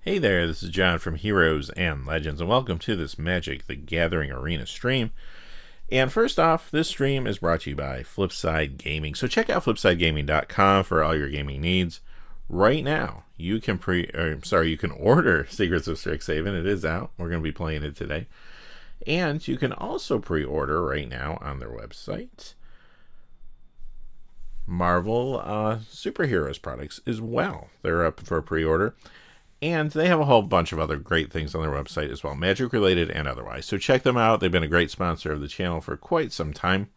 Hey there, this is John from Heroes and Legends, and welcome to this Magic the Gathering Arena stream. And first off, this stream is brought to you by Flipside Gaming. So check out flipsidegaming.com for all your gaming needs. Right now, you can you can order Secrets of Strixhaven. It is out. We're going to be playing it today. And you can also pre-order right now on their website Marvel Superheroes products as well. They're up for pre-order. And they have a whole bunch of other great things on their website as well, magic-related and otherwise. So check them out. They've been a great sponsor of the channel for quite some time.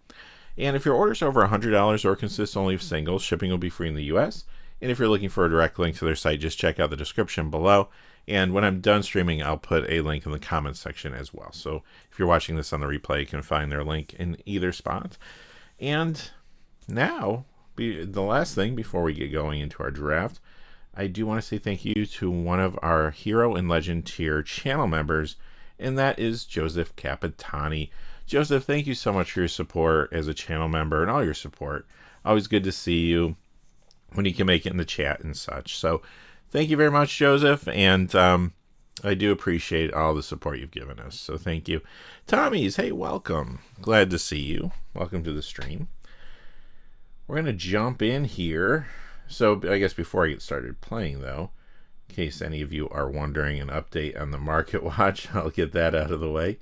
And if your order's over $100 or consists only of singles, shipping will be free in the U.S. And if you're looking for a direct link to their site, just check out the description below. And when I'm done streaming, I'll put a link in the comments section as well. So if you're watching this on the replay, you can find their link in either spot. And now, the last thing before we get going into our draft, I do want to say thank you to one of our Hero and Legend tier channel members, and that is Joseph Capitani. Joseph, thank you so much for your support as a channel member and all your support. Always good to see you when you can make it in the chat and such. So thank you very much, Joseph, and I do appreciate all the support you've given us. So thank you. Tommy's, hey, welcome. Glad to see you. Welcome to the stream. We're going to jump in here. So I guess before I get started playing, though, in case any of you are wondering, an update on the Market Watch, I'll get that out of the way.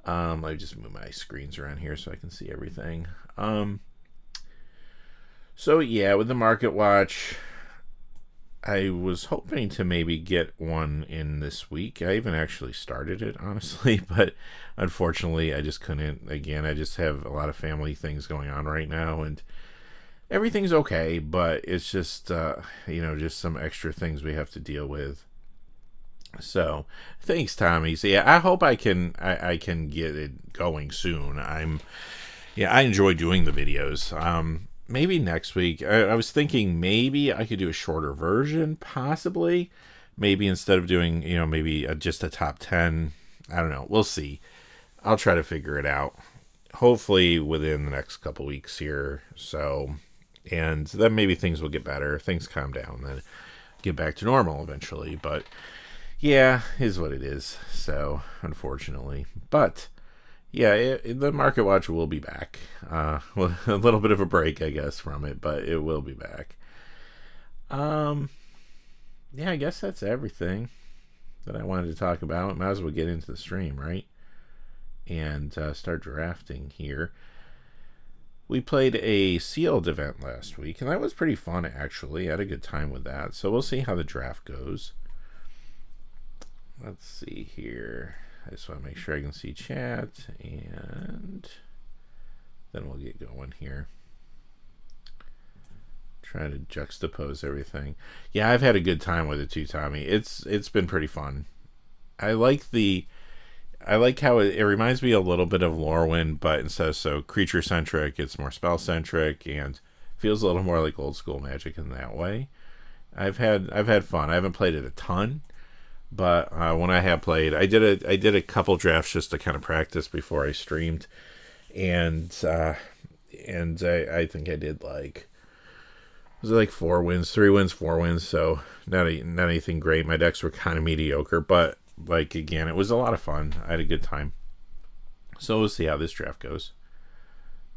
Let me just move my screens around here so I can see everything. So yeah, with the Market Watch, I was hoping to maybe get one in this week. I even actually started it, honestly, but unfortunately I just couldn't. Again, I just have a lot of family things going on right now, and everything's okay, but it's just, just some extra things we have to deal with. So, thanks, Tommy. So, yeah, I hope I can get it going soon. I enjoy doing the videos. Maybe next week. I was thinking maybe I could do a shorter version, possibly. Maybe instead of doing, maybe just a top 10. I don't know. We'll see. I'll try to figure it out. Hopefully within the next couple weeks here. So, and then maybe things will get better. Things calm down, then get back to normal eventually. But yeah, is what it is. So unfortunately, but yeah, the Market Watch will be back. Well, a little bit of a break, I guess, from it, but it will be back. Yeah, I guess that's everything that I wanted to talk about. Might as well get into the stream, right? And start drafting here. We played a sealed event last week, and that was pretty fun, actually. I had a good time with that. So we'll see how the draft goes. Let's see here. I just want to make sure I can see chat, and then we'll get going here. Try to juxtapose everything. Yeah, I've had a good time with it too, Tommy. It's been pretty fun. I like how it reminds me a little bit of Lorwyn, but instead of so creature centric, it's more spell centric and feels a little more like old school Magic in that way. I've had fun. I haven't played it a ton, but when I have played, I did a couple drafts just to kind of practice before I streamed, and I think I did was it like 4 wins, 3 wins, 4 wins. So not anything great. My decks were kind of mediocre, but again, it was a lot of fun. I had a good time. So we'll see how this draft goes.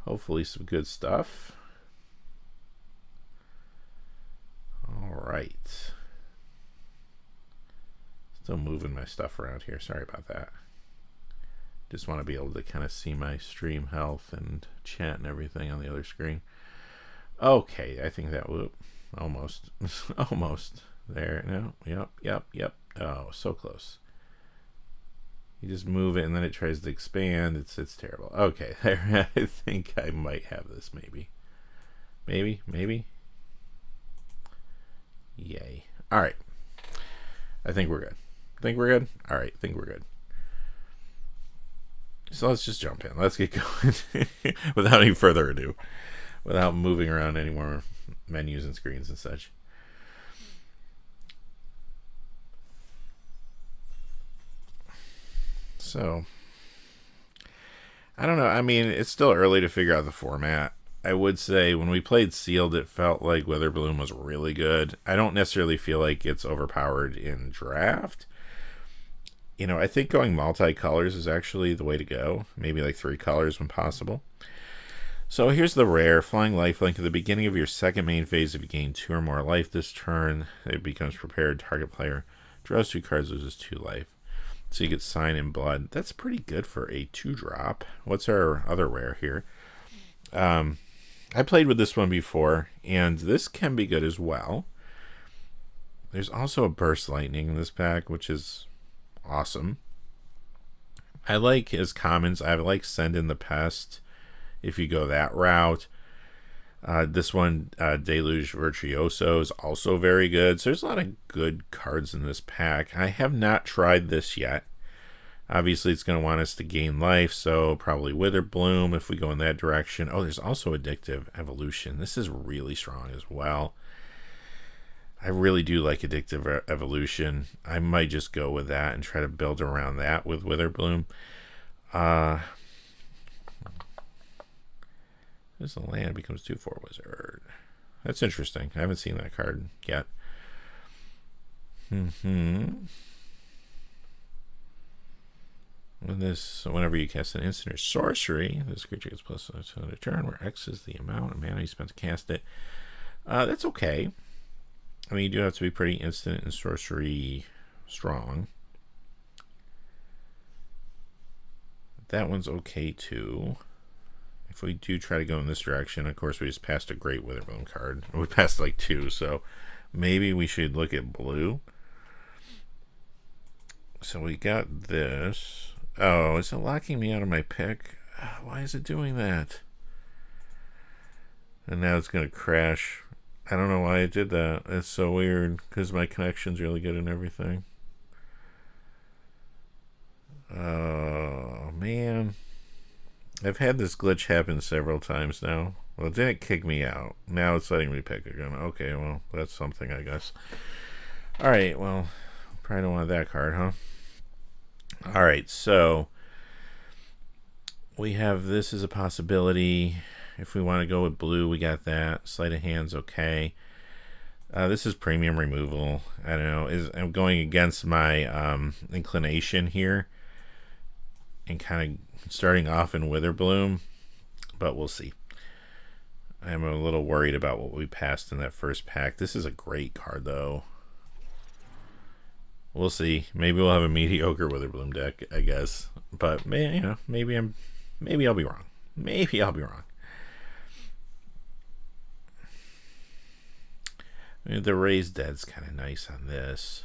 Hopefully some good stuff. All right. Still moving my stuff around here. Sorry about that. Just want to be able to kind of see my stream health and chat and everything on the other screen. Okay, I think that will almost almost there. No, yep. Oh, so close. You just move it and then it tries to expand. It's terrible. Okay, there. I think I might have this. Maybe. Yay. All right. I think we're good. All right. I think we're good. So let's just jump in. Let's get going without any further ado. Without moving around any more menus and screens and such. So, I don't know. I mean, it's still early to figure out the format. I would say when we played Sealed, it felt like Witherbloom was really good. I don't necessarily feel like it's overpowered in Draft. You know, I think going multi-colors is actually the way to go. Maybe like 3 colors when possible. So here's the rare. Flying Lifelink. At the beginning of your second main phase, if you gain 2 or more life this turn, it becomes prepared. Target player draws 2 cards, loses 2 life. So you get Sign in Blood. That's pretty good for a 2-drop. What's our other rare here? I played with this one before, and this can be good as well. There's also a Burst Lightning in this pack, which is awesome. I like as commons, I like Send in the Pest if you go that route. This one, Deluge Virtuoso, is also very good. So there's a lot of good cards in this pack. I have not tried this yet. Obviously, it's going to want us to gain life, so probably Witherbloom if we go in that direction. Oh, there's also Addictive Evolution. This is really strong as well. I really do like Addictive Evolution. I might just go with that and try to build around that with Witherbloom. This land becomes 2/4 Wizard. That's interesting. I haven't seen that card yet. Whenever you cast an instant or sorcery, this creature gets plus +2 on a turn, where X is the amount of mana you spent to cast it. That's okay. I mean, you do have to be pretty instant and sorcery strong. That one's okay too. If we do try to go in this direction, of course, we just passed a great Witherbloom card. We passed like 2, so maybe we should look at blue. So we got this. Oh, is it locking me out of my pick? Why is it doing that? And now it's going to crash. I don't know why it did that. It's so weird because my connection's really good and everything. Oh, man. I've had this glitch happen several times now. Well, it didn't kick me out. Now it's letting me pick again. Okay, well, that's something, I guess. Alright, well, probably don't want that card, huh? Alright, so we have this as a possibility. If we want to go with blue, we got that. Sleight of hand's okay. This is premium removal. I don't know. I'm going against my inclination here and kind of starting off in Witherbloom, but we'll see. I'm a little worried about what we passed in that first pack. This is a great card, though. We'll see. Maybe we'll have a mediocre Witherbloom deck, I guess. But you know, maybe I'll be wrong. Maybe I'll be wrong. I mean, the Raised Dead's kind of nice on this.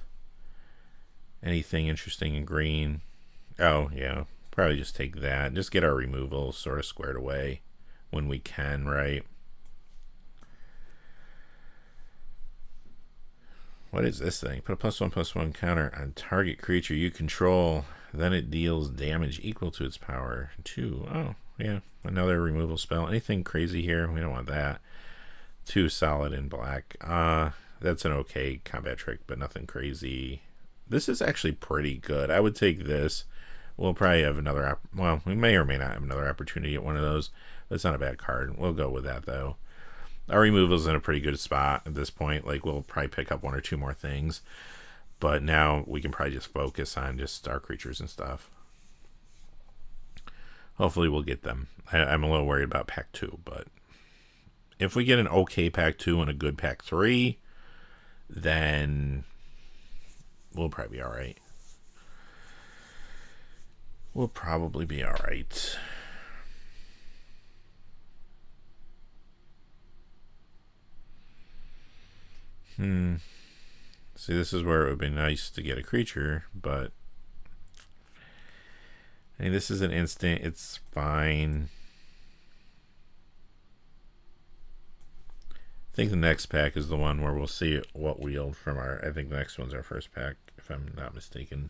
Anything interesting in green? Oh, yeah. Probably just take that. Just get our removal sort of squared away when we can, right? What is this thing? Put a +1/+1 counter on target creature you control. Then it deals damage equal to its power. 2. Oh, yeah. Another removal spell. Anything crazy here? We don't want that. 2 solid in black. That's an okay combat trick, but nothing crazy. This is actually pretty good. I would take this. We'll probably have another... Well, we may or may not have another opportunity at one of those. That's not a bad card. We'll go with that, though. Our removal's in a pretty good spot at this point. Like, we'll probably pick up 1 or 2 more things. But now we can probably just focus on just our creatures and stuff. Hopefully we'll get them. I'm a little worried about pack 2, but... If we get an okay pack 2 and a good pack 3, then we'll probably be alright. We'll probably be alright. See, this is where it would be nice to get a creature, but I mean, this is an instant. It's fine. I think the next pack is the one where we'll see what we yield from our... I think the next one's our first pack, if I'm not mistaken.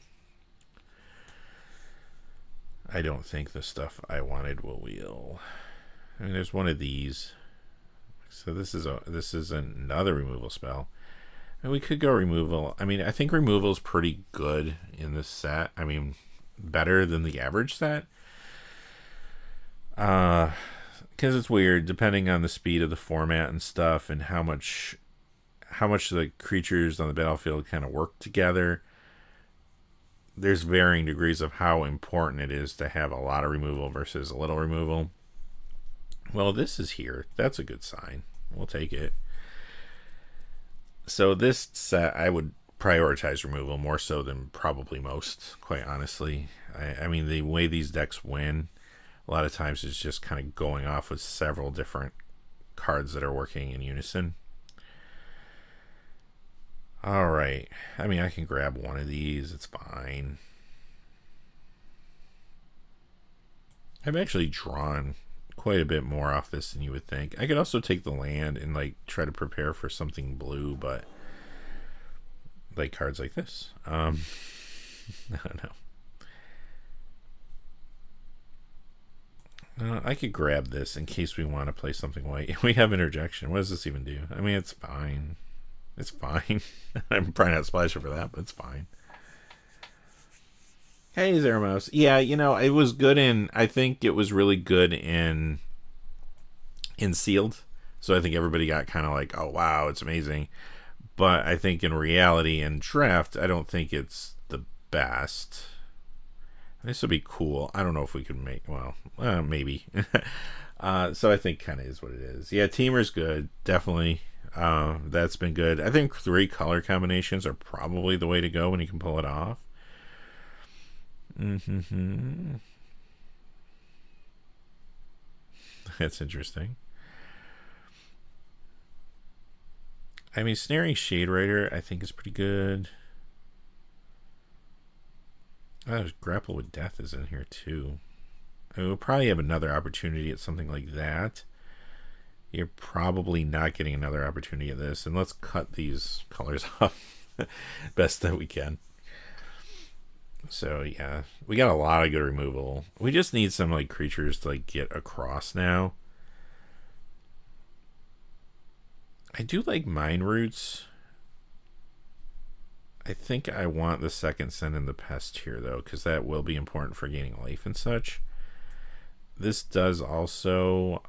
I don't think the stuff I wanted will wheel. I mean, there's one of these. So this is another removal spell. And we could go removal. I mean, I think removal is pretty good in this set. I mean, better than the average set. because it's weird depending on the speed of the format and stuff, and how much the creatures on the battlefield kind of work together. There's varying degrees of how important it is to have a lot of removal versus a little removal. Well, this is here. That's a good sign. We'll take it. So this set, I would prioritize removal more so than probably most, quite honestly. I mean, the way these decks win, a lot of times is just kind of going off with several different cards that are working in unison. Alright. I mean, I can grab one of these. It's fine. I've actually drawn quite a bit more off this than you would think. I could also take the land and like try to prepare for something blue, but like cards like this. I don't know. I could grab this in case we want to play something white. We have interjection. What does this even do? I mean, it's fine. It's fine. I'm probably not splashing for that, but it's fine. Hey, Zeramos. Yeah, you know, it was good in... I think it was really good in sealed. So I think everybody got kind of like, oh, wow, it's amazing. But I think in reality and draft, I don't think it's the best. This would be cool. I don't know if we could make... Well, maybe. So I think kind of is what it is. Yeah, Teamer's good. Definitely. That's been good. I think 3 color combinations are probably the way to go when you can pull it off. That's interesting. I mean, Snaring Shade Rider I think is pretty good. Grapple with Death is in here too. I mean, we'll probably have another opportunity at something like that. You're probably not getting another opportunity at this. And let's cut these colors off best that we can. So yeah, we got a lot of good removal. We just need some like creatures to like get across now. I do like Mind Roots. I think I want the second Send in the Pest here though, because that will be important for gaining life and such. This does also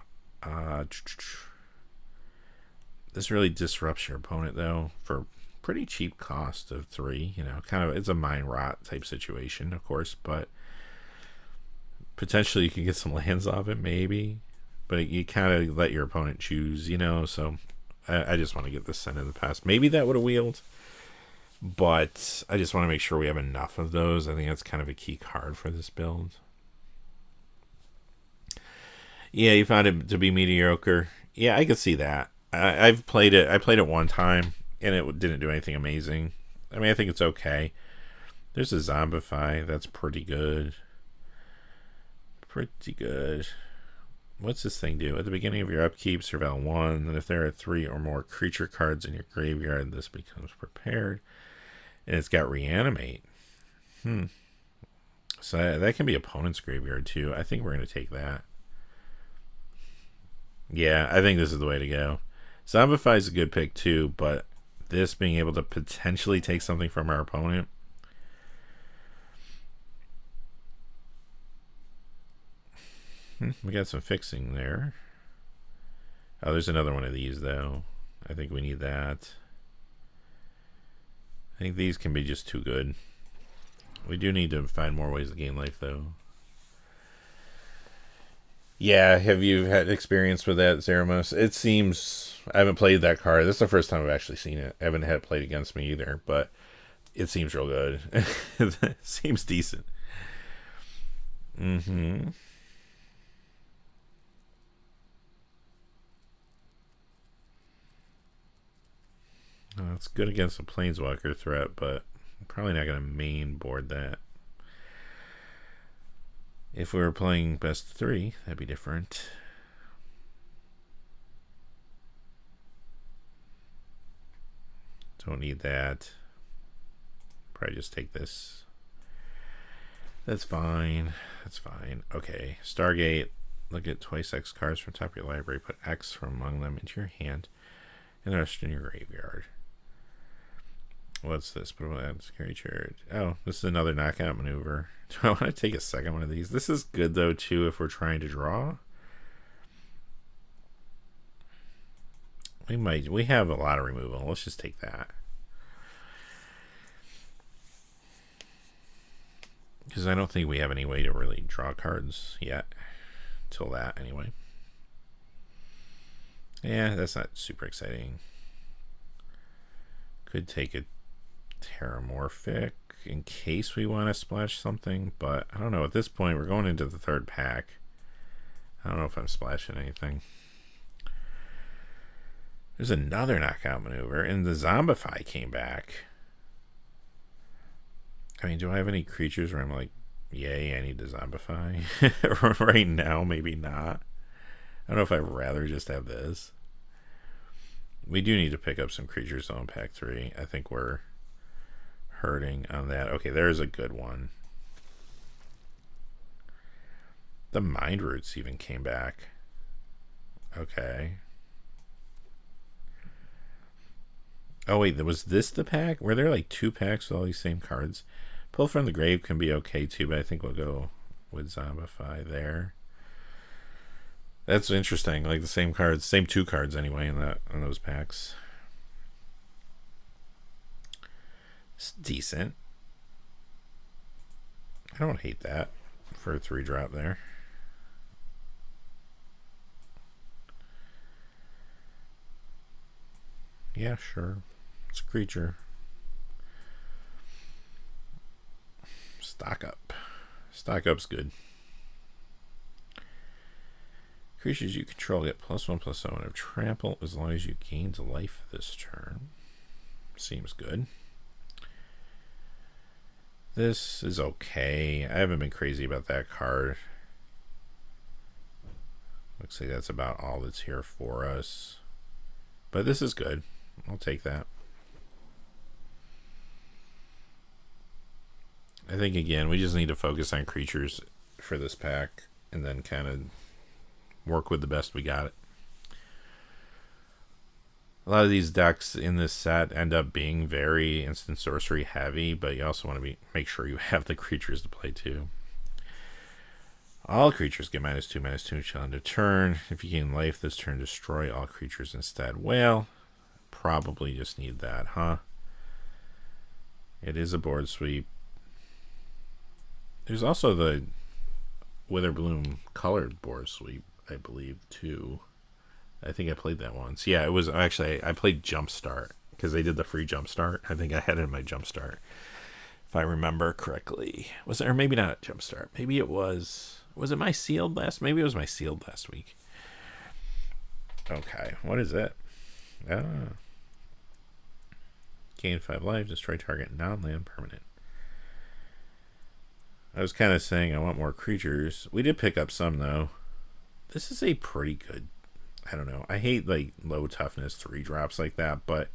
this really disrupts your opponent though for pretty cheap cost of 3, you know, kind of, it's a mind rot type situation, of course, but potentially you can get some lands off it, maybe, but you kind of let your opponent choose, you know. So I just want to get this Send in the Past. Maybe that would have wheeled, but I just want to make sure we have enough of those. I think that's kind of a key card for this build. Yeah, you found it to be mediocre. Yeah, I could see that. I've played it. I played it one time, and it didn't do anything amazing. I mean, I think it's okay. There's a Zombify. That's pretty good. Pretty good. What's this thing do? At the beginning of your upkeep, surveil 1. And if there are 3 or more creature cards in your graveyard, this becomes prepared. And it's got Reanimate. So that can be opponent's graveyard, too. I think we're going to take that. Yeah, I think this is the way to go. Zombify is a good pick, too, but this being able to potentially take something from our opponent. We got some fixing there. Oh, there's another one of these, though. I think we need that. I think these can be just too good. We do need to find more ways to gain life, though. Yeah, have you had experience with that, Zeramos? It seems... I haven't played that card. This is the first time I've actually seen it. I haven't had it played against me either, but it seems real good. It seems decent. It's good against a Planeswalker threat, but I'm probably not going to main board that. If we were playing best 3, that'd be different. Don't need that. Probably just take this. That's fine. That's fine. Okay. Stargate. Look at twice X cards from top of your library. Put X from among them into your hand and the rest in your graveyard. What's this? Put on creature. Oh, this is another knockout maneuver. Do I want to take a second one of these? This is good though too if we're trying to draw. We have a lot of removal. Let's just take that. Because I don't think we have any way to really draw cards yet. Till that, anyway. Yeah, that's not super exciting. Could take a Terramorphic in case we want to splash something, but I don't know. At this point, we're going into the third pack. I don't know if I'm splashing anything. There's another knockout maneuver, and the Zombify came back. I mean, do I have any creatures where I'm like, yay, I need to Zombify? Right now, maybe not. I don't know if I'd rather just have this. We do need to pick up some creatures on pack 3. I think we're hurting on that. Okay, there's a good one. The Mind Roots even came back. Okay. Oh wait, was this the pack? Were there like 2 packs with all these same cards? Pull from the Grave can be okay too, but I think we'll go with Zombify there. That's interesting. Like the same cards, same 2 cards anyway in those packs. It's decent. I don't hate that for a 3-drop there. Yeah, sure. It's a creature. Stock up. Stock up's good. Creatures you control get +1/+1 of trample as long as you gain life this turn. Seems good. This is okay. I haven't been crazy about that card. Looks like that's about all that's here for us. But this is good. I'll take that. I think, again, we just need to focus on creatures for this pack and then kind of work with the best we got. A lot of these decks in this set end up being very instant sorcery heavy, but you also want to make sure you have the creatures to play too. All creatures get -2/-2 until end of turn. If you gain life this turn, destroy all creatures instead. Well, probably just need that, huh? It is a board sweep. There's also the Witherbloom colored board sweep, I believe, too. I think I played that once. Yeah, it was actually, I played Jumpstart because they did the free Jumpstart. I think I had it in my Jumpstart, if I remember correctly. Was it, or maybe not Jumpstart. Maybe it was it my sealed last? Maybe it was my sealed last week. Okay, what is it? Gain 5 life, destroy target non-land permanent. I was kind of saying I want more creatures. We did pick up some, though. This is a pretty good, I don't know. I hate like low toughness 3-drops like that, but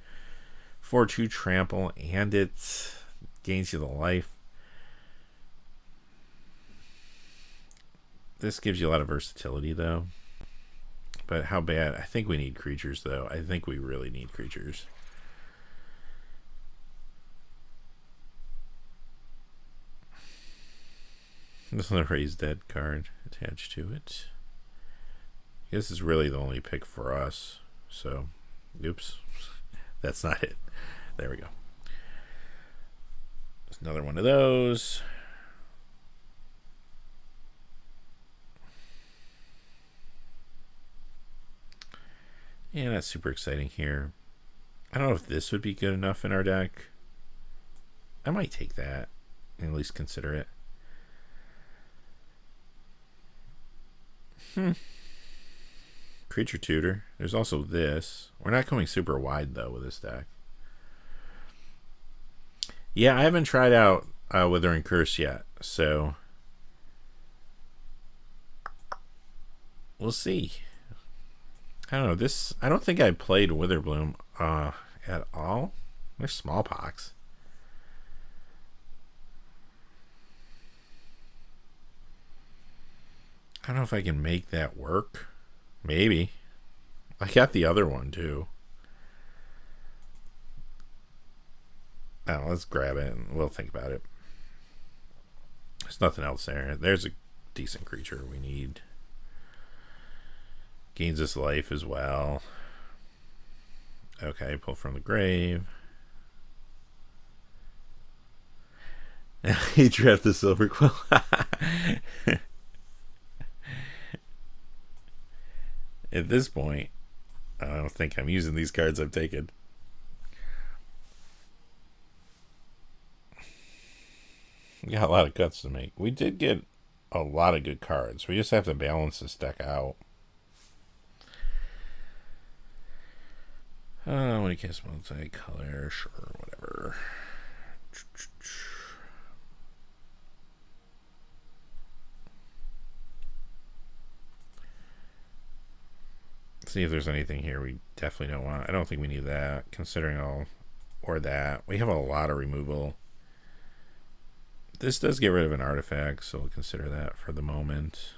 4/2 trample and it gains you the life. This gives you a lot of versatility, though. But how bad? I think we need creatures, though. I think we really need creatures. There's a Raised Dead card attached to it. I guess it's really the only pick for us. So, oops. That's not it. There we go. There's another one of those. Yeah, not super exciting here. I don't know if this would be good enough in our deck. I might take that and at least consider it. Creature Tutor. There's also this. We're not going super wide, though, with this deck. Yeah, I haven't tried out Withering Curse yet, so we'll see. I don't know. This, I don't think I played Witherbloom at all. There's Smallpox. I don't know if I can make that work. Maybe. I got the other one too. Oh, let's grab it and we'll think about it. There's nothing else there. There's a decent creature we need. Gains us life as well. Okay, pull from the grave. He draft the Silver Quill. At this point, I don't think I'm using these cards I've taken. We got a lot of cuts to make. We did get a lot of good cards. We just have to balance this deck out. When you cast multicolor, sure, whatever. See if there's anything here we definitely don't want. I don't think we need that, considering all, or that. We have a lot of removal. This does get rid of an artifact, so we'll consider that for the moment.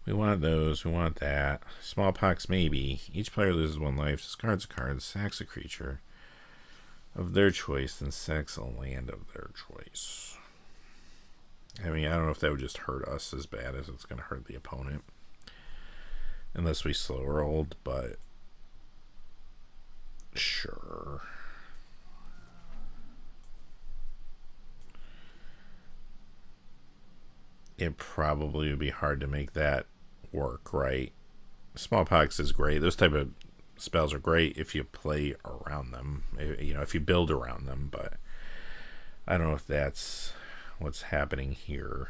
We want those. We want that. Smallpox, maybe. Each player loses 1 life, discards a card, sacks a creature of their choice, then sacks a land of their choice. I mean, I don't know if that would just hurt us as bad as it's going to hurt the opponent. Unless we slow rolled, but sure. It probably would be hard to make that work, right? Smallpox is great. Those type of spells are great if you play around them, you know, if you build around them, but I don't know if that's what's happening here.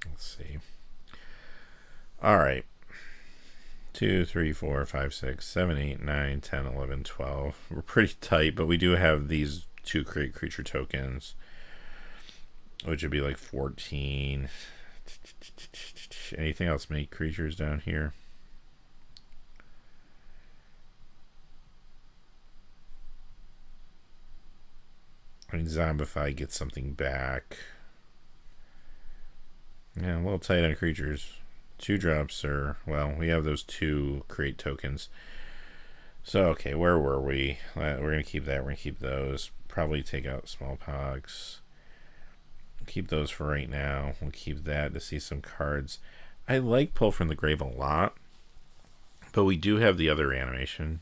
Let's see. All right. 2, 3, 4, 5, 6, 7, 8, 9, 10, 11, 12. We're pretty tight, but we do have these 2 create creature tokens, which would be like 14. Anything else make creatures down here? I mean, Zombify gets something back. Yeah, a little tight on creatures. 2 drops are, well, we have those 2 create tokens. So, okay, where were we? We're going to keep that. We're going to keep those. Probably take out Smallpox. Keep those for right now. We'll keep that to see some cards. I like Pull from the Grave a lot, but we do have the other animation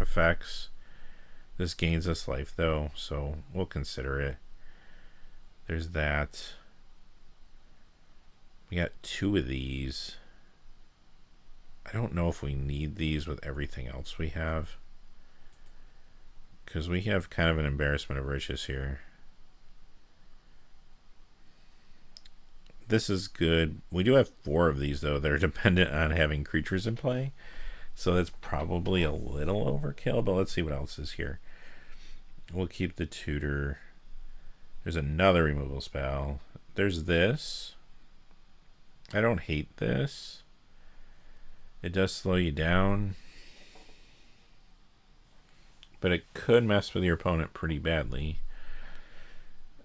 effects. This gains us life, though, so we'll consider it. There's that. We got 2 of these. I don't know if we need these with everything else we have, because we have kind of an embarrassment of riches here. This is good. We do have 4 of these, though, that are dependent on having creatures in play, so that's probably a little overkill, but let's see what else is here. We'll keep the tutor. There's another removal spell. There's this. I don't hate this. It does slow you down, but it could mess with your opponent pretty badly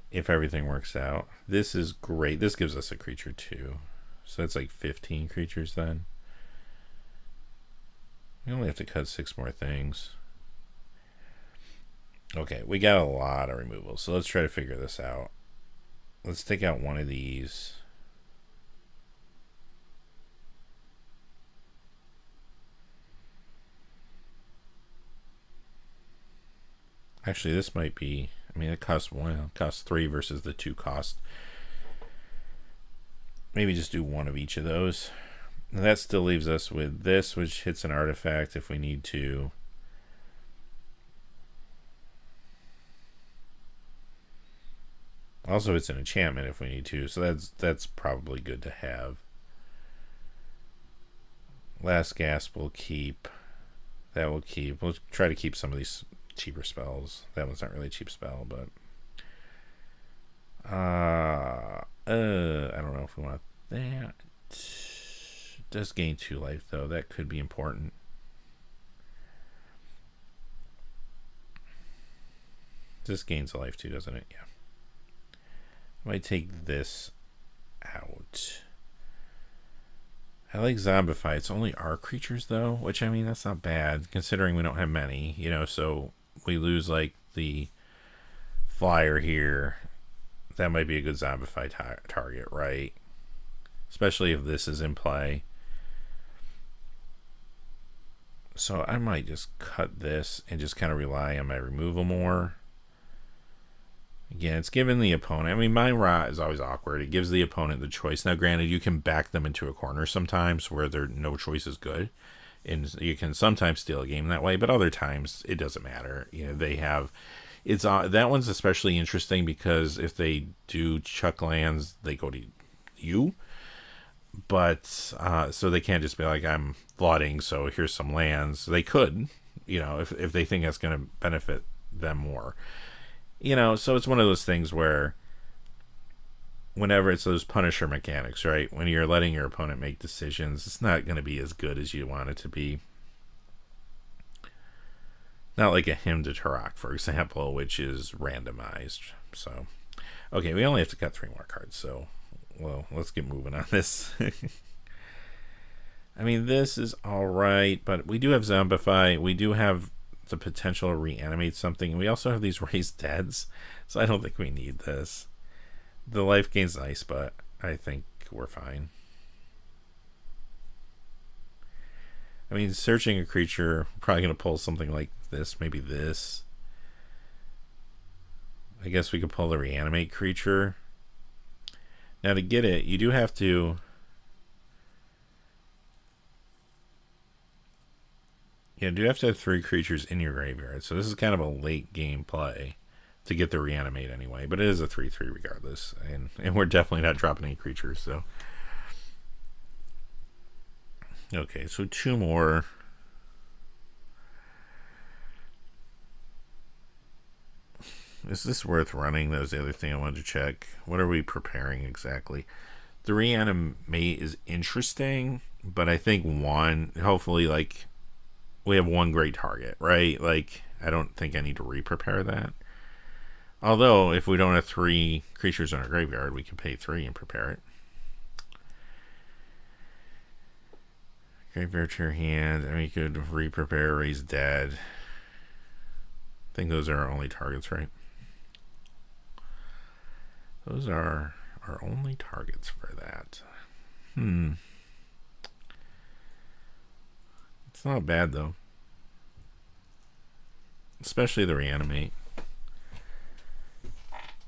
if everything works out. This is great. This gives us a creature too, so that's like 15 creatures then. We only have to cut 6 more things. Okay, we got a lot of removal, so let's try to figure this out. Let's take out one of these. Actually, this might be, I mean, it costs 1, it costs 3 versus the 2 cost. Maybe just do 1 of each of those. And that still leaves us with this, which hits an artifact if we need to. Also, it's an enchantment if we need to, so that's probably good to have. Last Gasp we'll keep. That we'll keep. We'll try to keep some of these cheaper spells. That one's not really a cheap spell, but I don't know if we want that. It does gain 2 life, though. That could be important. This gains a life too, doesn't it? Yeah. I might take this out. I like Zombify. It's only our creatures, though, which, I mean, that's not bad, considering we don't have many, you know, so we lose, like, the flyer here. That might be a good Zombify target, right? Especially if this is in play. So I might just cut this and just kind of rely on my removal more. Again, it's giving the opponent... I mean, Mind Rot is always awkward. It gives the opponent the choice. Now, granted, you can back them into a corner sometimes where no choice is good. And you can sometimes steal a game that way, but other times it doesn't matter. You know, they have... that one's especially interesting because if they do chuck lands, they go to you. But, so they can't just be like, I'm flooding, so here's some lands. They could, you know, if they think that's going to benefit them more. You know, so it's one of those things where whenever it's those Punisher mechanics, right? When you're letting your opponent make decisions, it's not going to be as good as you want it to be. Not like a Hymn to Turok, for example, which is randomized. So, okay, we only have to cut 3 more cards, so, well, let's get moving on this. I mean, this is alright, but we do have Zombify. We do have the potential to reanimate something. We also have these Raised Deads, so I don't think we need this. The life gain's nice, but I think we're fine. I mean, searching a creature, probably going to pull something like this, maybe this. I guess we could pull the reanimate creature. Now to get it, you do have to... Yeah, you do have to have 3 creatures in your graveyard. So this is kind of a late game play to get the reanimate anyway. But it is a 3/3 regardless. And we're definitely not dropping any creatures, so... Okay, so 2 more. Is this worth running? That was the other thing I wanted to check. What are we preparing exactly? The reanimate is interesting, but I think hopefully, like, we have 1 great target, right? Like, I don't think I need to re-prepare that. Although, if we don't have 3 creatures in our graveyard, we can pay 3 and prepare it. Graveyard to your hand, and we could re-prepare Raise Dead. I think those are our only targets, right? Those are our only targets for that. It's not bad, though. Especially the reanimate.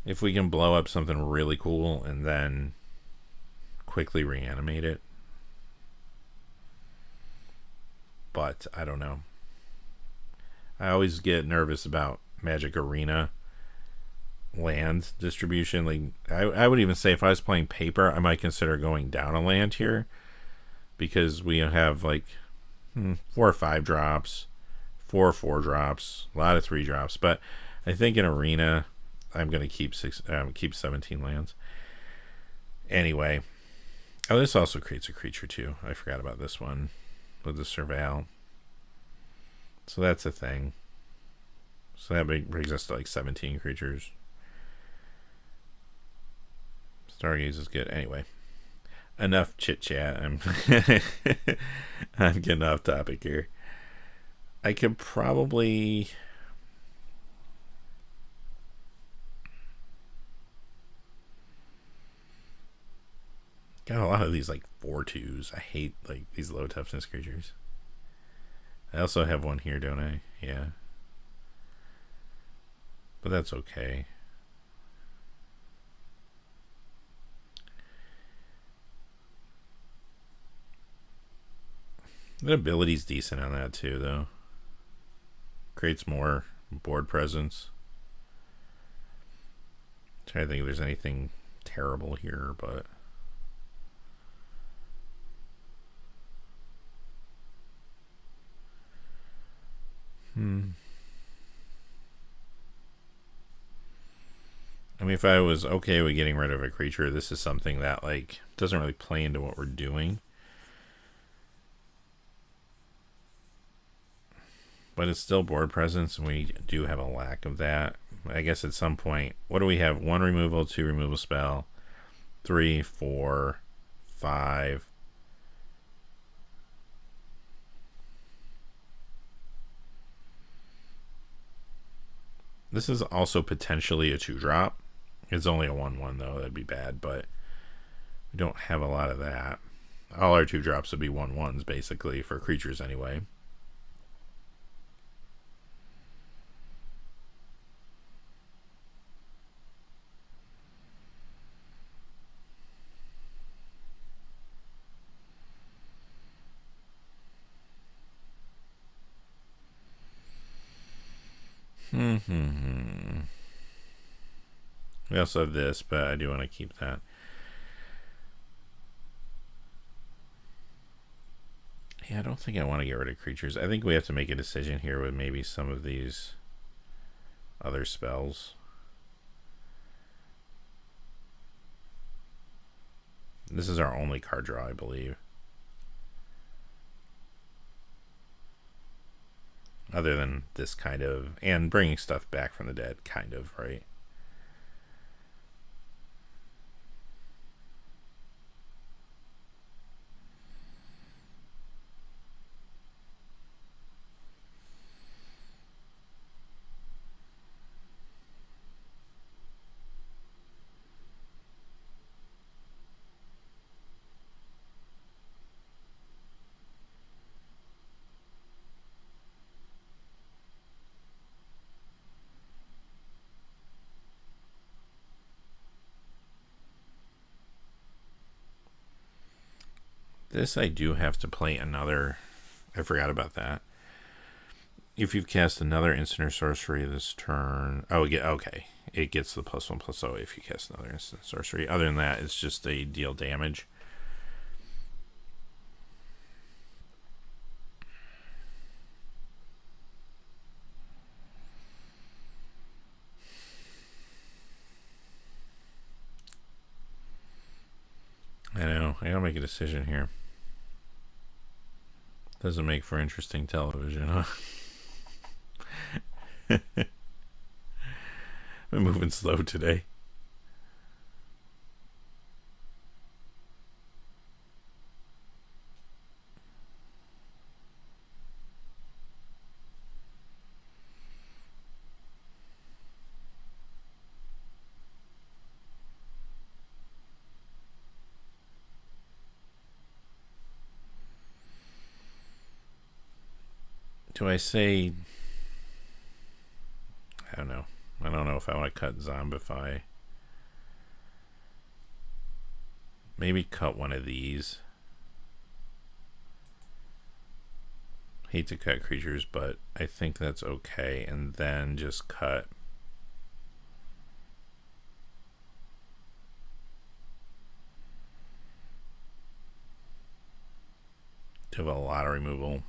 If we can blow up something really cool and then quickly reanimate it. But I don't know. I always get nervous about Magic Arena land distribution. Like I would even say if I was playing paper, I might consider going down a land here, because we have like 4 or 5 drops, 4 or 4 drops, a lot of 3 drops. But I think in Arena, I'm gonna keep 17 lands. Anyway, oh, this also creates a creature too. I forgot about this one with the Surveil. So that's a thing. So that brings us to like 17 creatures. Stargaze is good. Anyway, enough chit chat. I'm getting off topic here. I could probably got a lot of these like 4/2s. I hate like these low toughness creatures. I also have one here, don't I? Yeah. But that's okay. The ability's decent on that too, though. Creates more board presence. Trying to think if there's anything terrible here, but I mean, if I was okay with getting rid of a creature, this is something that like doesn't really play into what we're doing. But it's still board presence, and we do have a lack of that. I guess at some point, what do we have? 1 removal, 2 removal spell, 3, 4, 5. This is also potentially a 2-drop. It's only a 1/1 though. That'd be bad, but we don't have a lot of that. All our 2-drops would be 1/1s basically for creatures anyway. We also have this, but I do want to keep that. Yeah, I don't think I want to get rid of creatures. I think we have to make a decision here with maybe some of these other spells. This is our only card draw, I believe. Other than this kind of, and bringing stuff back from the dead, kind of, right? This I do have to play another. I forgot about that. If you've cast another instant or sorcery this turn, okay, it gets the +1/+0 if you cast another instant sorcery. Other than that, it's just a deal damage. I know. I gotta make a decision here. Doesn't make for interesting television, huh? I'm moving slow today. Do I say... I don't know. I don't know if I want to cut Zombify. Maybe cut one of these. Hate to cut creatures, but I think that's okay. And then just cut... to have a lot of removal.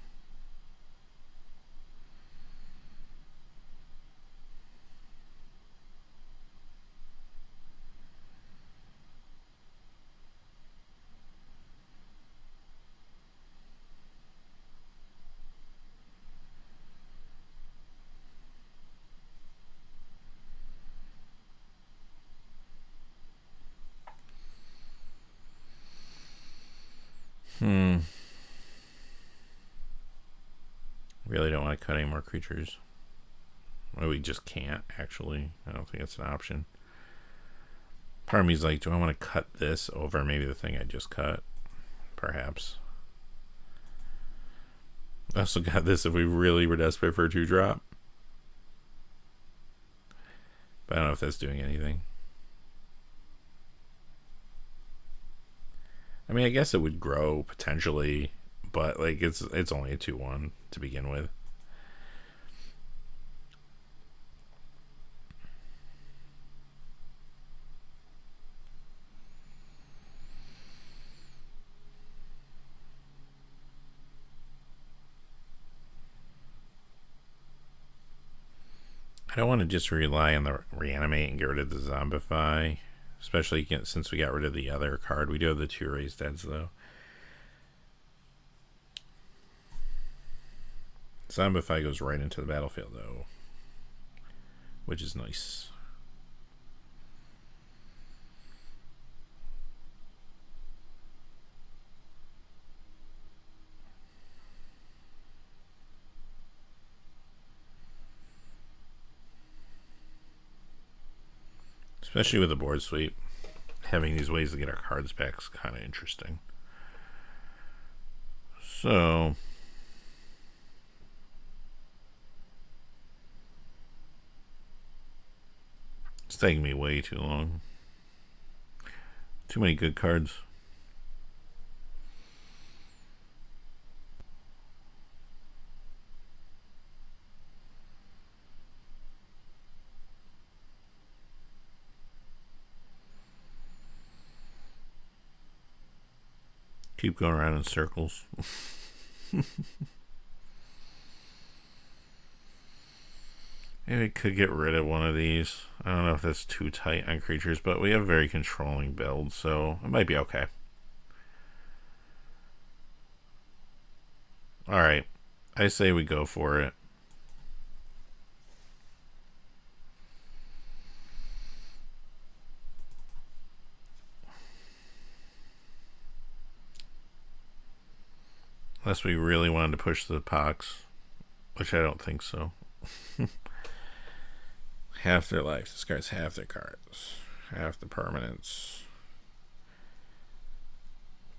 Really don't want to cut any more creatures. Well, we just can't, actually. I don't think that's an option. Part of me's like, do I want to cut this over maybe the thing I just cut? Perhaps. I also got this if we really were desperate for a 2-drop. But I don't know if that's doing anything. I mean, I guess it would grow potentially, but like it's only a 2/1 to begin with. I don't want to just rely on the reanimate and get rid of the zombify, especially since we got rid of the other card. We do have the 2 raised deads though. Zombify goes right into the battlefield though, which is nice. Especially with the board sweep. Having these ways to get our cards back is kind of interesting. So it's taking me way too long. Too many good cards. Keep going around in circles. Maybe we could get rid of one of these. I don't know if that's too tight on creatures, but we have a very controlling build, so it might be okay. Alright. I say we go for it. Unless we really wanted to push the pox, which I don't think so. Half their life. Discards half their cards. Half the permanents.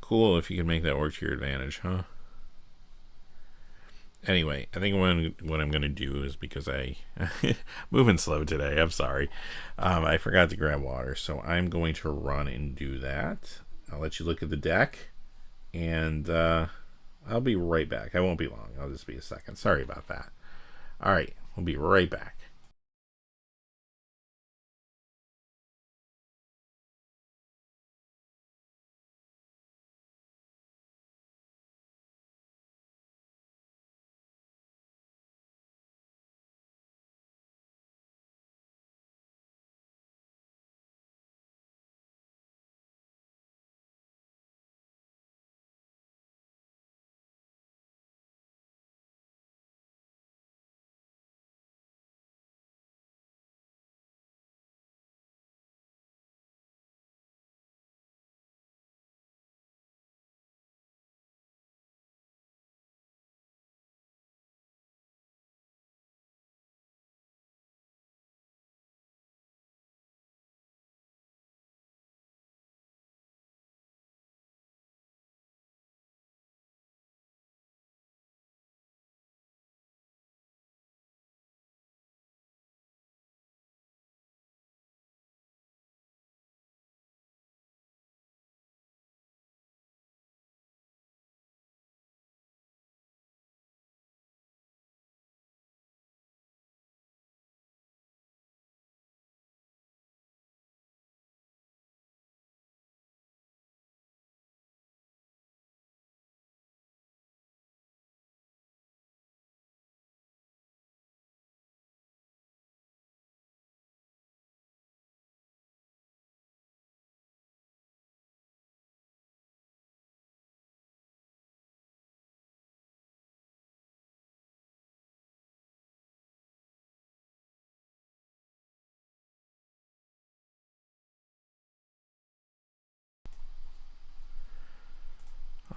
Cool if you can make that work to your advantage, huh? Anyway, I think what I'm going to do is, because I moving slow today, I'm sorry. I forgot to grab water, so I'm going to run and do that. I'll let you look at the deck, and I'll be right back. I won't be long. I'll just be a second. Sorry about that. All right, we'll be right back.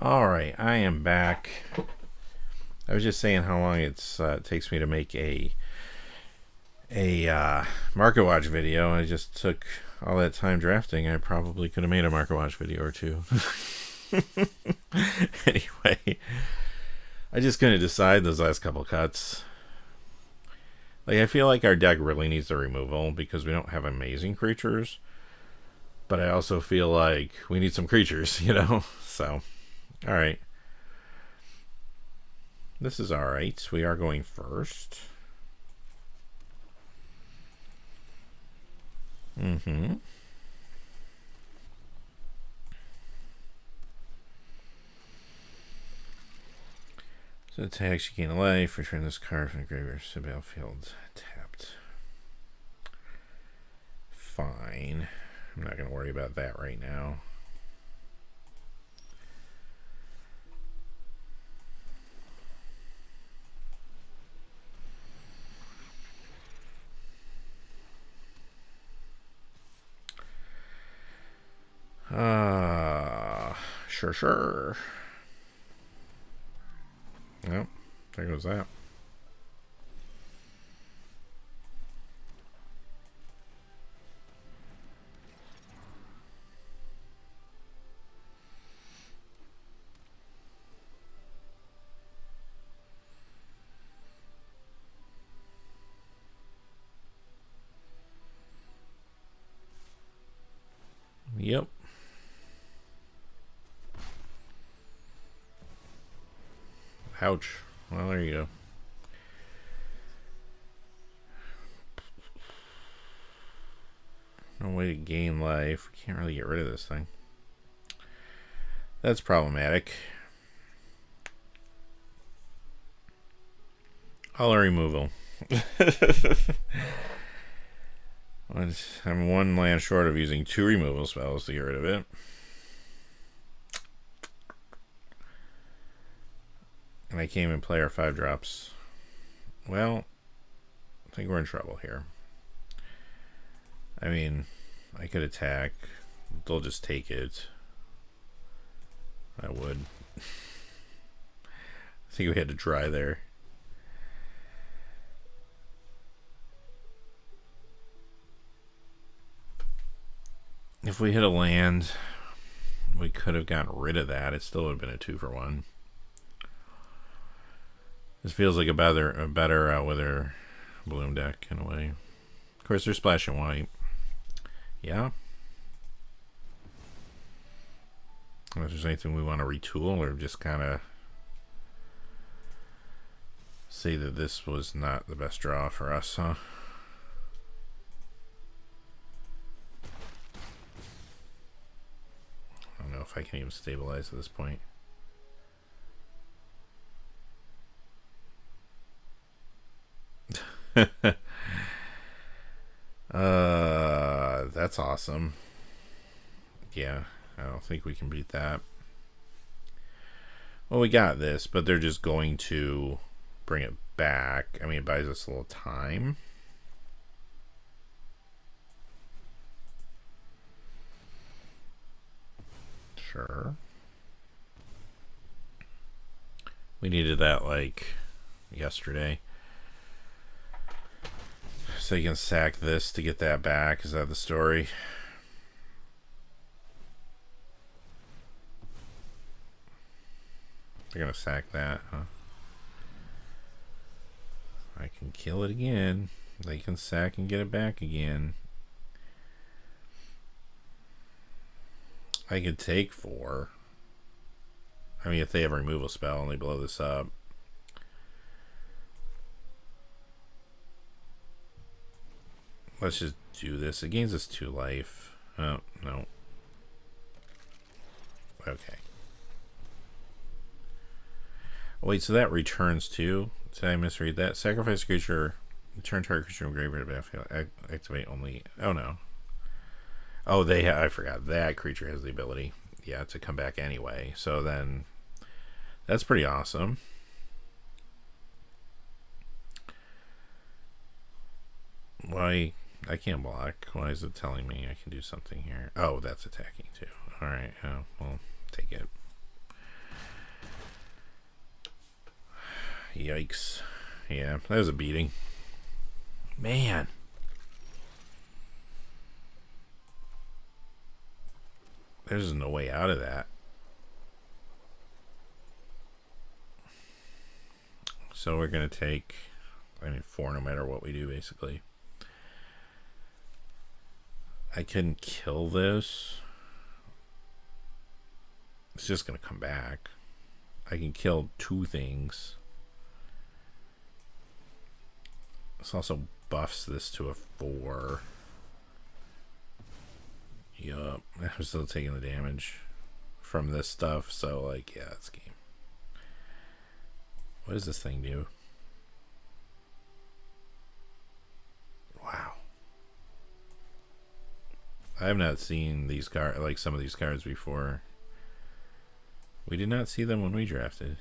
Alright, I am back. I was just saying how long it takes me to make a Market Watch video. I just took all that time drafting. I probably could have made a Market Watch video or two. Anyway, I just couldn't decide those last couple cuts. Like, I feel like our deck really needs a removal because we don't have amazing creatures. But I also feel like we need some creatures, you know? So, alright. This is alright. We are going first. So attacks, you gain a life. Return this card from the graveyard to the battlefield tapped. Fine. I'm not going to worry about that right now. Sure. Well, there goes that. Ouch. Well, there you go. No way to gain life. We can't really get rid of this thing. That's problematic. All removal. I'm one land short of using 2 removal spells to get rid of it. And I can't even play our 5 drops. Well, I think we're in trouble here. I mean, I could attack. They'll just take it. I would. I think we had to try there. If we hit a land, we could have gotten rid of that. It still would have been a 2-for-1. This feels like a better Wither Bloom deck in a way. Of course, they're splashing white. Yeah. If there's anything we want to retool or just kind of say that this was not the best draw for us, huh? I don't know if I can even stabilize at this point. That's awesome. Yeah, I don't think we can beat that. Well, we got this, but they're just going to bring it back. I mean, it buys us a little time. Sure. We needed that like yesterday. So you can sack this to get that back. Is that the story? They're gonna sack that, huh? I can kill it again. They can sack and get it back again. I could take 4. I mean, if they have a removal spell and they blow this up. Let's just do this. It gains us 2 life. Oh, no. Okay. Wait, so that returns too? Did I misread that? Sacrifice creature. Return target creature from graveyard to battlefield. Activate only. Oh, no. Oh, I forgot. That creature has the ability, yeah, to come back anyway. So then, that's pretty awesome. Why? I can't block. Why is it telling me I can do something here? Oh, that's attacking too. Alright, oh, well, take it. Yikes. Yeah, that was a beating. Man. There's no way out of that. So we're going to take, 4 no matter what we do, basically. I can kill this. It's just going to come back. I can kill 2 things. This also buffs this to a 4. Yup. I'm still taking the damage from this stuff. So, like, yeah, it's game. What does this thing do? Wow. I have not seen these cards, like some of these cards before. We did not see them when we drafted.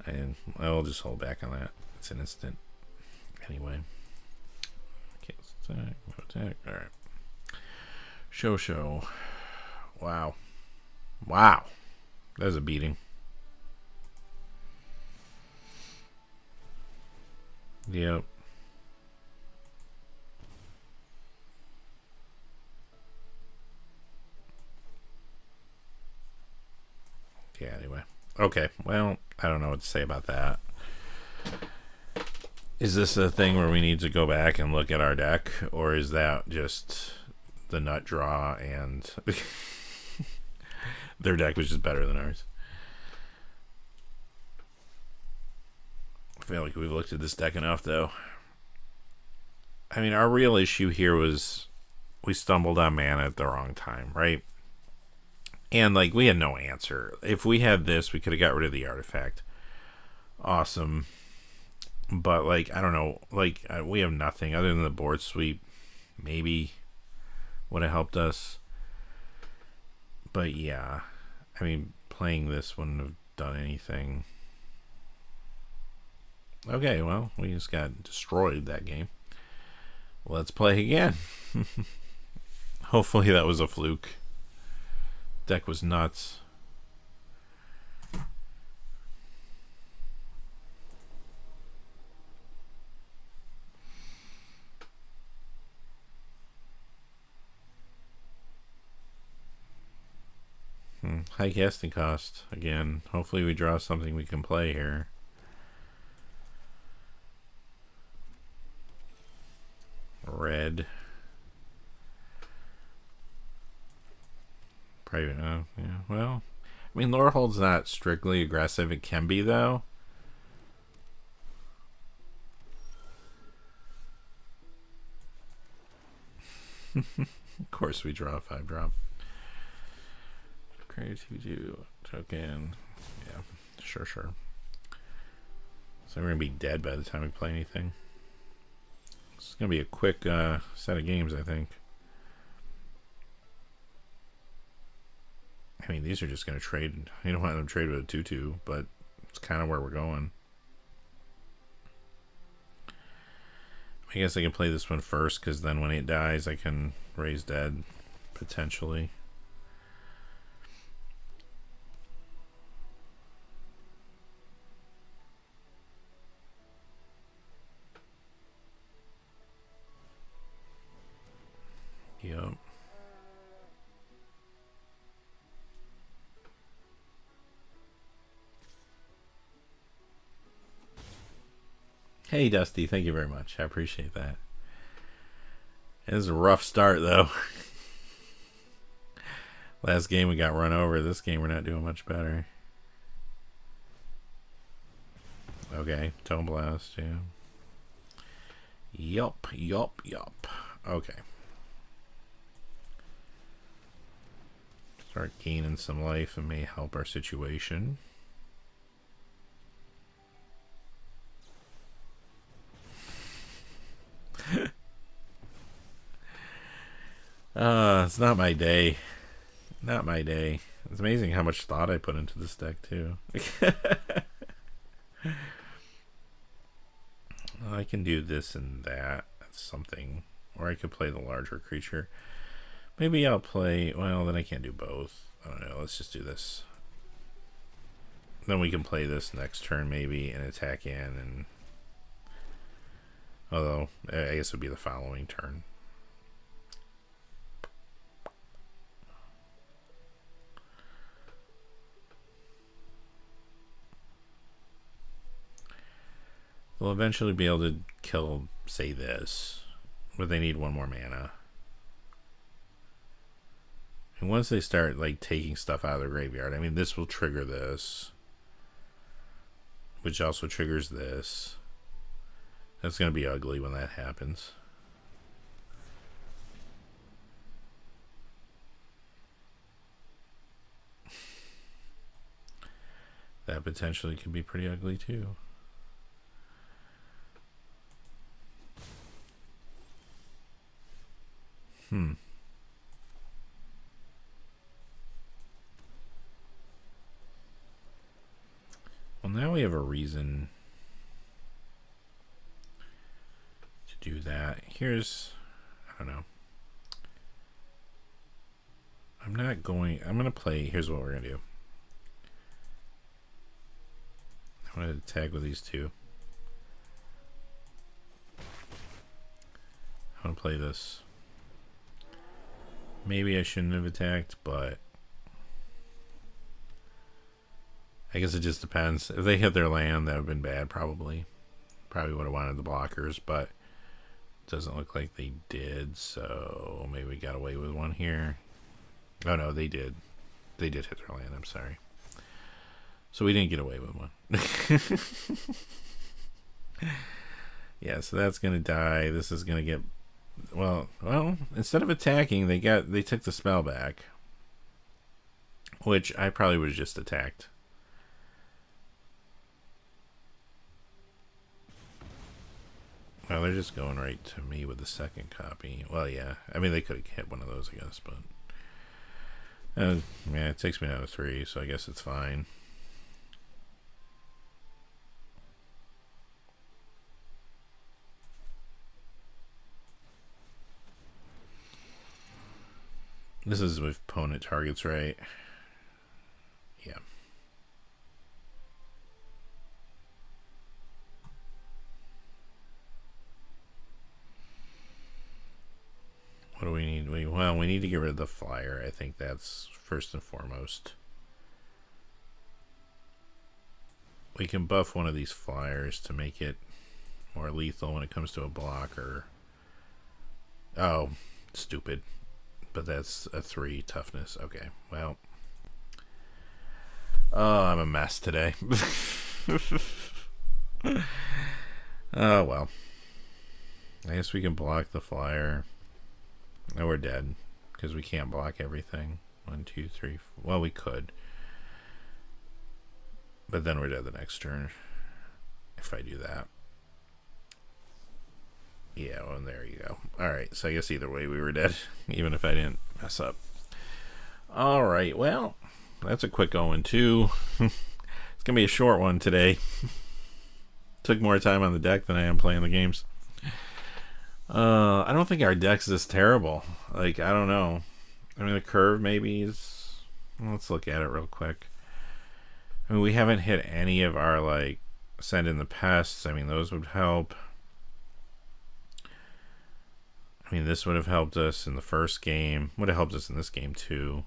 And I will just hold back on that. It's an instant. Anyway. Okay, let's attack. Attack. Alright. Show. Wow. Wow. That was a beating. Yep. Yeah, anyway. Okay, well, I don't know what to say about that. Is this a thing where we need to go back and look at our deck, or is that just the nut draw and their deck was just better than ours? I feel like we've looked at this deck enough, though. I mean, our real issue here was we stumbled on mana at the wrong time, right? And, like, we had no answer. If we had this, we could have got rid of the artifact. Awesome. But, like, I don't know. Like, we have nothing other than the board sweep. Maybe would have helped us. But, yeah. I mean, playing this wouldn't have done anything. Okay, well, we just got destroyed that game. Let's play again. Hopefully that was a fluke. Deck was nuts. High casting cost again. Hopefully we draw something we can play here. Red. Probably, yeah, well, I mean, Lorehold's not strictly aggressive. It can be, though. Of course we draw a 5-drop. Creativity, Joecken. Yeah, sure. So we're going to be dead by the time we play anything. It's going to be a quick set of games, I think. I mean, these are just going to trade. You don't want them to trade with a 2-2, but it's kind of where we're going. I guess I can play this one first, because then when it dies, I can raise dead, potentially. Yep. Hey, Dusty, thank you very much. I appreciate that. It was a rough start, though. Last game we got run over. This game we're not doing much better. Okay, Tone Blast, yeah. Yup. Okay. Start gaining some life and may help our situation. It's not my day. Not my day. It's amazing how much thought I put into this deck, too. I can do this and that. That's something. Or I could play the larger creature. Maybe I'll play... Well, then I can't do both. I don't know. Let's just do this. Then we can play this next turn, maybe, and attack in. And although, I guess it would be the following turn. They'll eventually be able to kill, say, this. But they need one more mana. And once they start, like, taking stuff out of the graveyard, I mean, this will trigger this. Which also triggers this. That's going to be ugly when that happens. That potentially could be pretty ugly, too. Well, now we have a reason to do that. Here's, I don't know. I'm going to play, here's what we're going to do. I'm going to tag with these two. I'm going to play this. Maybe I shouldn't have attacked, but I guess it just depends. If they hit their land, that would have been bad, probably. Probably would have wanted the blockers, but it doesn't look like they did, so maybe we got away with one here. Oh, no, they did. They did hit their land, I'm sorry. So we didn't get away with one. Yeah, so that's gonna die. This is gonna get well. Instead of attacking, they took the spell back, which I probably would have just attacked. Well, they're just going right to me with the second copy. Well, yeah. I mean, they could have hit one of those, I guess, but yeah, it takes me down to 3, so I guess it's fine. This is with opponent targets, right? Yeah. What do we need? Well, we need to get rid of the flyer. I think that's first and foremost. We can buff one of these flyers to make it more lethal when it comes to a blocker. Oh, stupid. But that's a 3 toughness. Okay, well. Oh, I'm a mess today. Oh, well. I guess we can block the flyer. Oh, we're dead. Because we can't block everything. 1, 2, 3, 4. Well, we could. But then we're dead the next turn. If I do that. Yeah, well, there you go. Alright, so I guess either way we were dead. Even if I didn't mess up. Alright, well. That's a quick 0-2. It's going to be a short one today. Took more time on the deck than I am playing the games. I don't think our deck's this terrible. Like, I don't know. I mean, the curve maybe is... Let's look at it real quick. I mean, we haven't hit any of our, like, send in the pests. I mean, those would help. I mean, this would have helped us in the first game. Would have helped us in this game, too.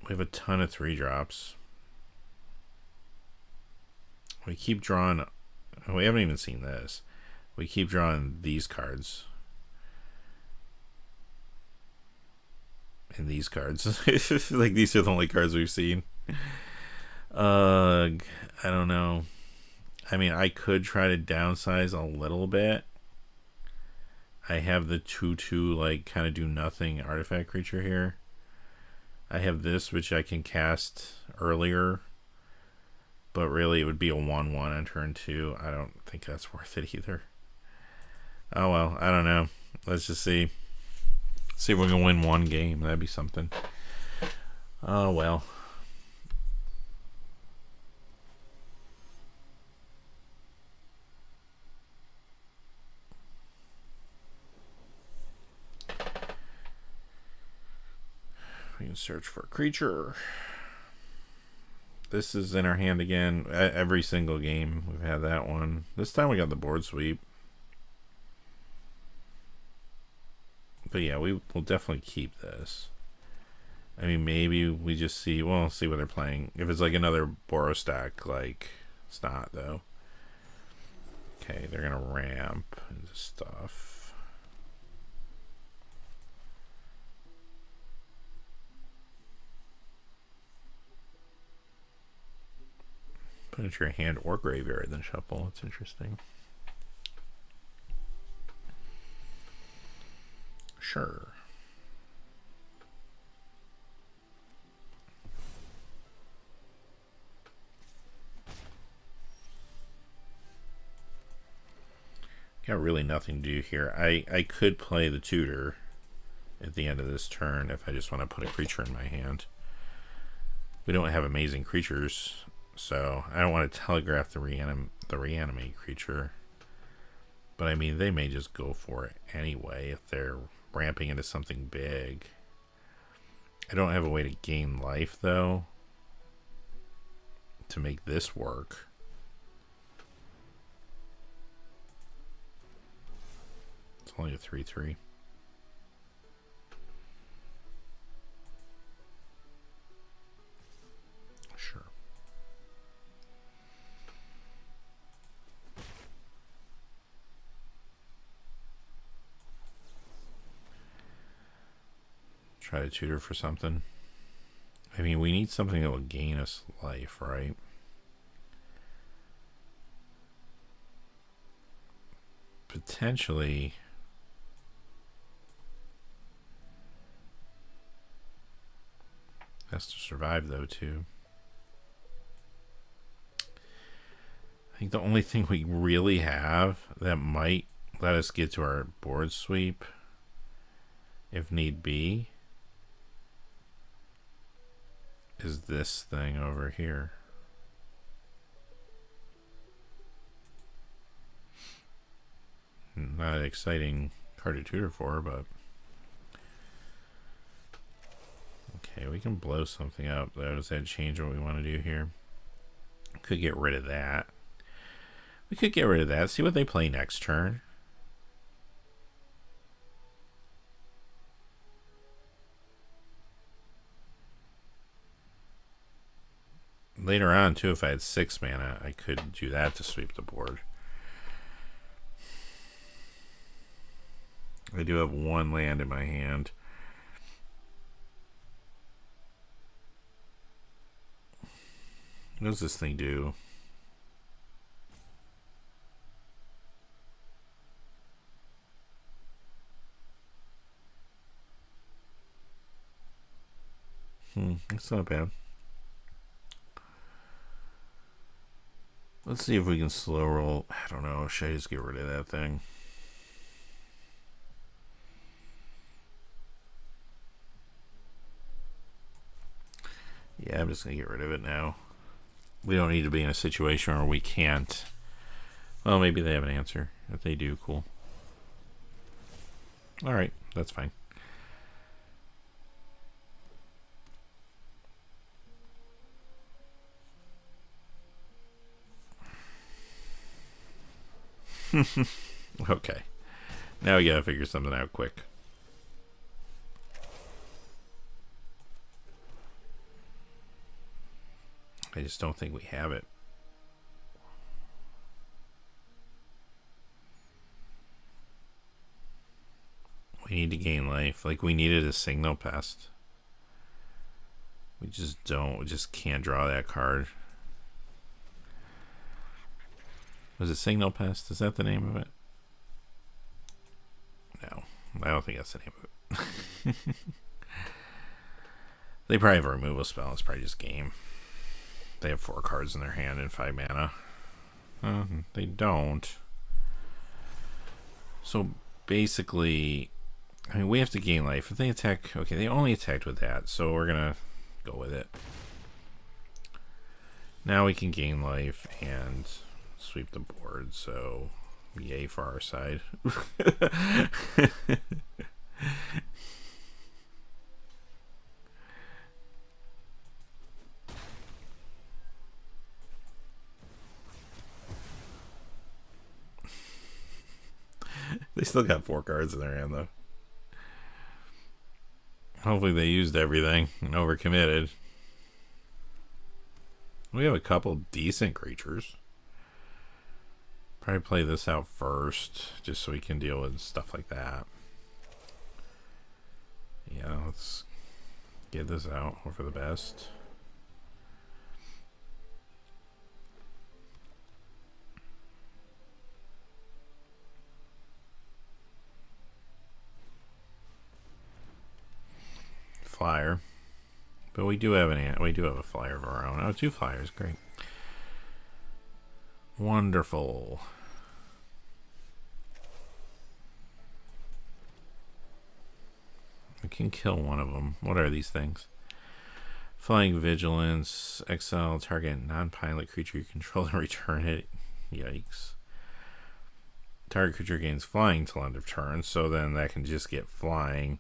We have a ton of 3-drops. We keep drawing... Oh, we haven't even seen this. We keep drawing these cards. And these cards. Like, these are the only cards we've seen. I don't know. I mean, I could try to downsize a little bit. I have the 2/2, like, kind of do nothing artifact creature here. I have this, which I can cast earlier. But really, it would be a 1/1 on turn 2. I don't think that's worth it either. Oh, well, I don't know. Let's just see. See if we can win one game. That'd be something. Oh, well. We can search for a creature. This is in our hand again. Every single game we've had that one. This time we got the board sweep. But yeah, we will definitely keep this. I mean, maybe we just see... Well, see what they're playing. If it's like another Boros stack, like... It's not, though. Okay, they're going to ramp and stuff. Put into your hand or graveyard, then shuffle. That's interesting. Sure. Got really nothing to do here. I could play the tutor at the end of this turn if I just want to put a creature in my hand. We don't have amazing creatures, so I don't want to telegraph the reanimate creature. But I mean, they may just go for it anyway if they're ramping into something big. I don't have a way to gain life, though, to make this work. It's only a 3/3. Sure. Try to tutor for something. I mean, we need something that will gain us life, right? potentially... Has to survive, though, too. I think the only thing we really have that might let us get to our board sweep, if need be, is this thing over here. Not an exciting card to tutor for, but... Okay, we can blow something up, though. Does that change what we want to do here? Could get rid of that. We could get rid of that. See what they play next turn. Later on, too, if I had 6 mana, I could do that to sweep the board. I do have 1 land in my hand. What does this thing do? It's not bad. Let's see if we can slow roll. I don't know. Should I just get rid of that thing? Yeah, I'm just going to get rid of it now. We don't need to be in a situation where we can't. Well, maybe they have an answer. If they do, cool. Alright, that's fine. Okay. Now we gotta figure something out quick. I just don't think we have it. We need to gain life. Like, we needed a signal pest. We just don't. We just can't draw that card. Was it Signal Pest? Is that the name of it? No. I don't think that's the name of it. They probably have a removal spell. It's probably just game. They have 4 cards in their hand and 5 mana. They don't. So basically, I mean, we have to gain life. If they attack, okay, they only attacked with that, so we're gonna go with it. Now we can gain life and sweep the board, so yay for our side. They still got 4 cards in their hand, though. Hopefully they used everything and overcommitted. We have a couple decent creatures. Probably play this out first, just so we can deal with stuff like that. Yeah, let's get this out. Hope for the best. Flyer, but we do have a flyer of our own. Oh, 2 flyers, great, wonderful. We can kill one of them. What are these things? Flying Vigilance, exile target non-pilot creature you control and return it. Yikes. Target creature gains flying till end of turn, so then that can just get flying.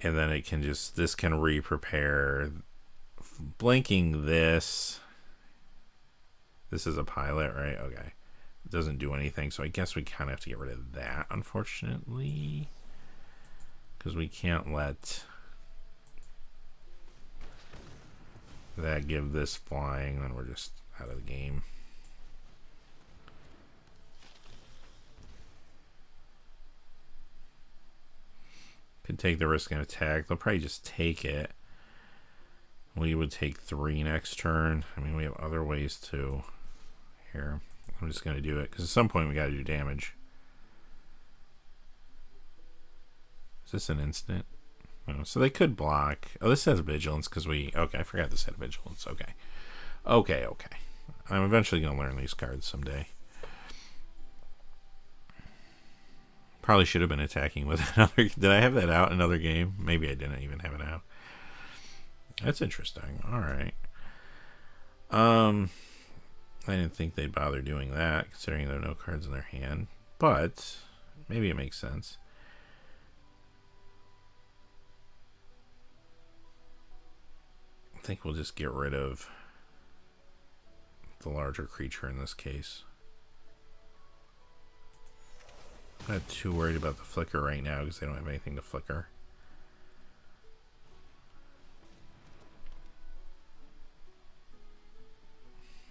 And then it can just, this can re-prepare. Blinking this. This is a pilot, right? Okay. It doesn't do anything, so I guess we kind of have to get rid of that, unfortunately. Because we can't let that give this flying, then we're just out of the game. Could take the risk and attack. They'll probably just take it. We would take 3 next turn. I mean, we have other ways too. Here. I'm just going to do it, because at some point we got to do damage. Is this an instant? Oh, so they could block. Oh, this has vigilance, because we... Okay, I forgot this had vigilance. Okay. Okay. I'm eventually going to learn these cards someday. Probably should have been attacking with another... Did I have that out in another game? Maybe I didn't even have it out. That's interesting. Alright. I didn't think they'd bother doing that, considering there are no cards in their hand. But, maybe it makes sense. I think we'll just get rid of the larger creature in this case. I'm not too worried about the flicker right now, because they don't have anything to flicker.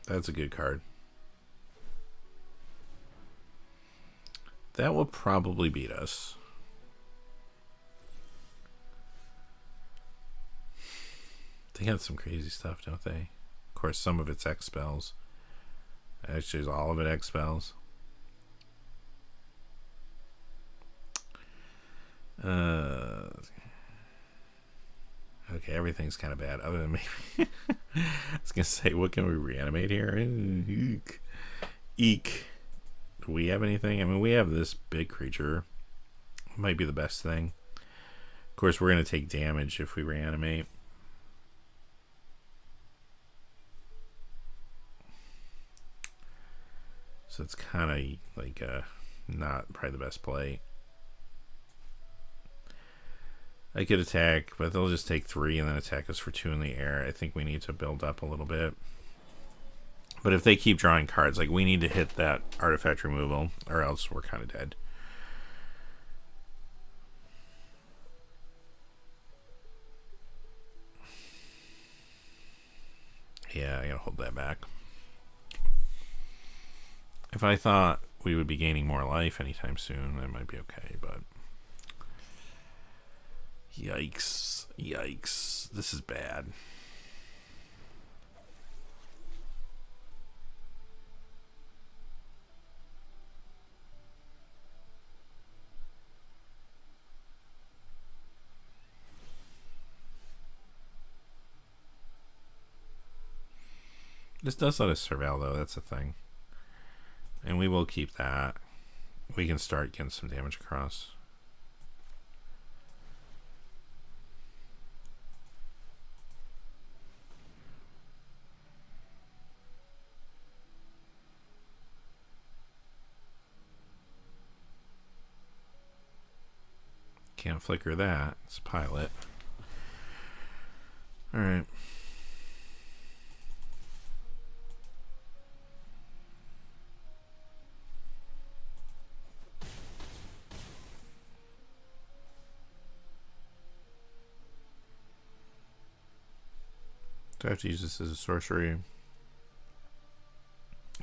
That's a good card. That will probably beat us. They got some crazy stuff, don't they? Of course, some of it's X spells. Actually, all of it X spells. Okay, everything's kind of bad, other than maybe... I was going to say, what can we reanimate here? Eek. Eek. Do we have anything? I mean, we have this big creature. Might be the best thing. Of course, we're going to take damage if we reanimate. So it's kind of like not probably the best play. I could attack, but they'll just take 3 and then attack us for 2 in the air. I think we need to build up a little bit. But if they keep drawing cards, like, we need to hit that artifact removal, or else we're kind of dead. Yeah, I gotta hold that back. If I thought we would be gaining more life anytime soon, that might be okay, but... Yikes. Yikes. This is bad. This does let us surveil, though. That's the thing. And we will keep that. We can start getting some damage across. Can't flicker that. It's a pilot. Alright. Do I have to use this as a sorcery?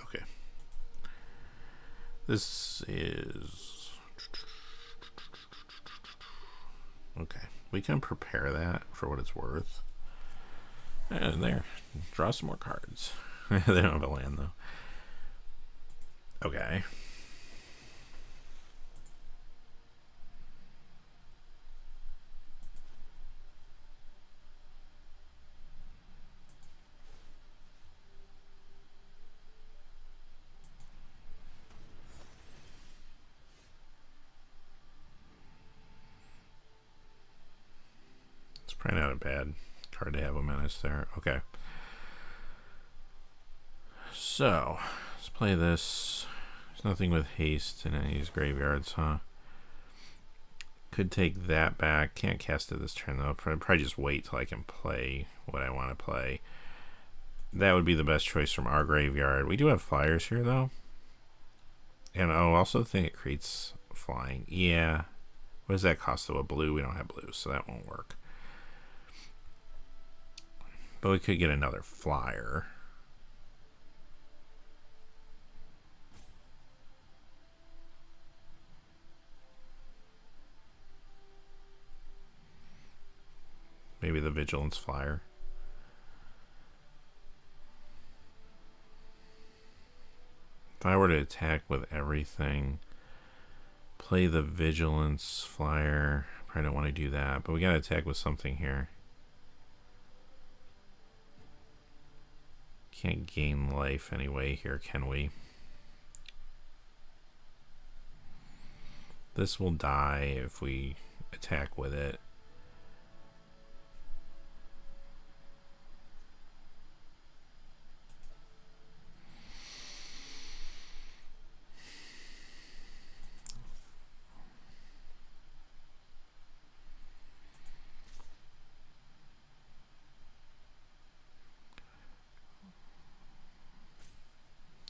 Okay. This is... Okay. We can prepare that for what it's worth. And there. Draw some more cards. They don't have a land, though. Okay. Probably not a bad card to have a menace there. Okay. So, let's play this. There's nothing with haste in any of these graveyards, huh? Could take that back. Can't cast it this turn, though. Probably just wait till I can play what I want to play. That would be the best choice from our graveyard. We do have flyers here, though. And I also think it creates flying. Yeah. What does that cost, though? A blue? We don't have blue, so that won't work. But we could get another flyer. Maybe the Vigilance flyer. If I were to attack with everything, play the Vigilance Flyer, probably don't want to do that, but we got to attack with something here. Can't gain life anyway here, can we? This will die if we attack with it.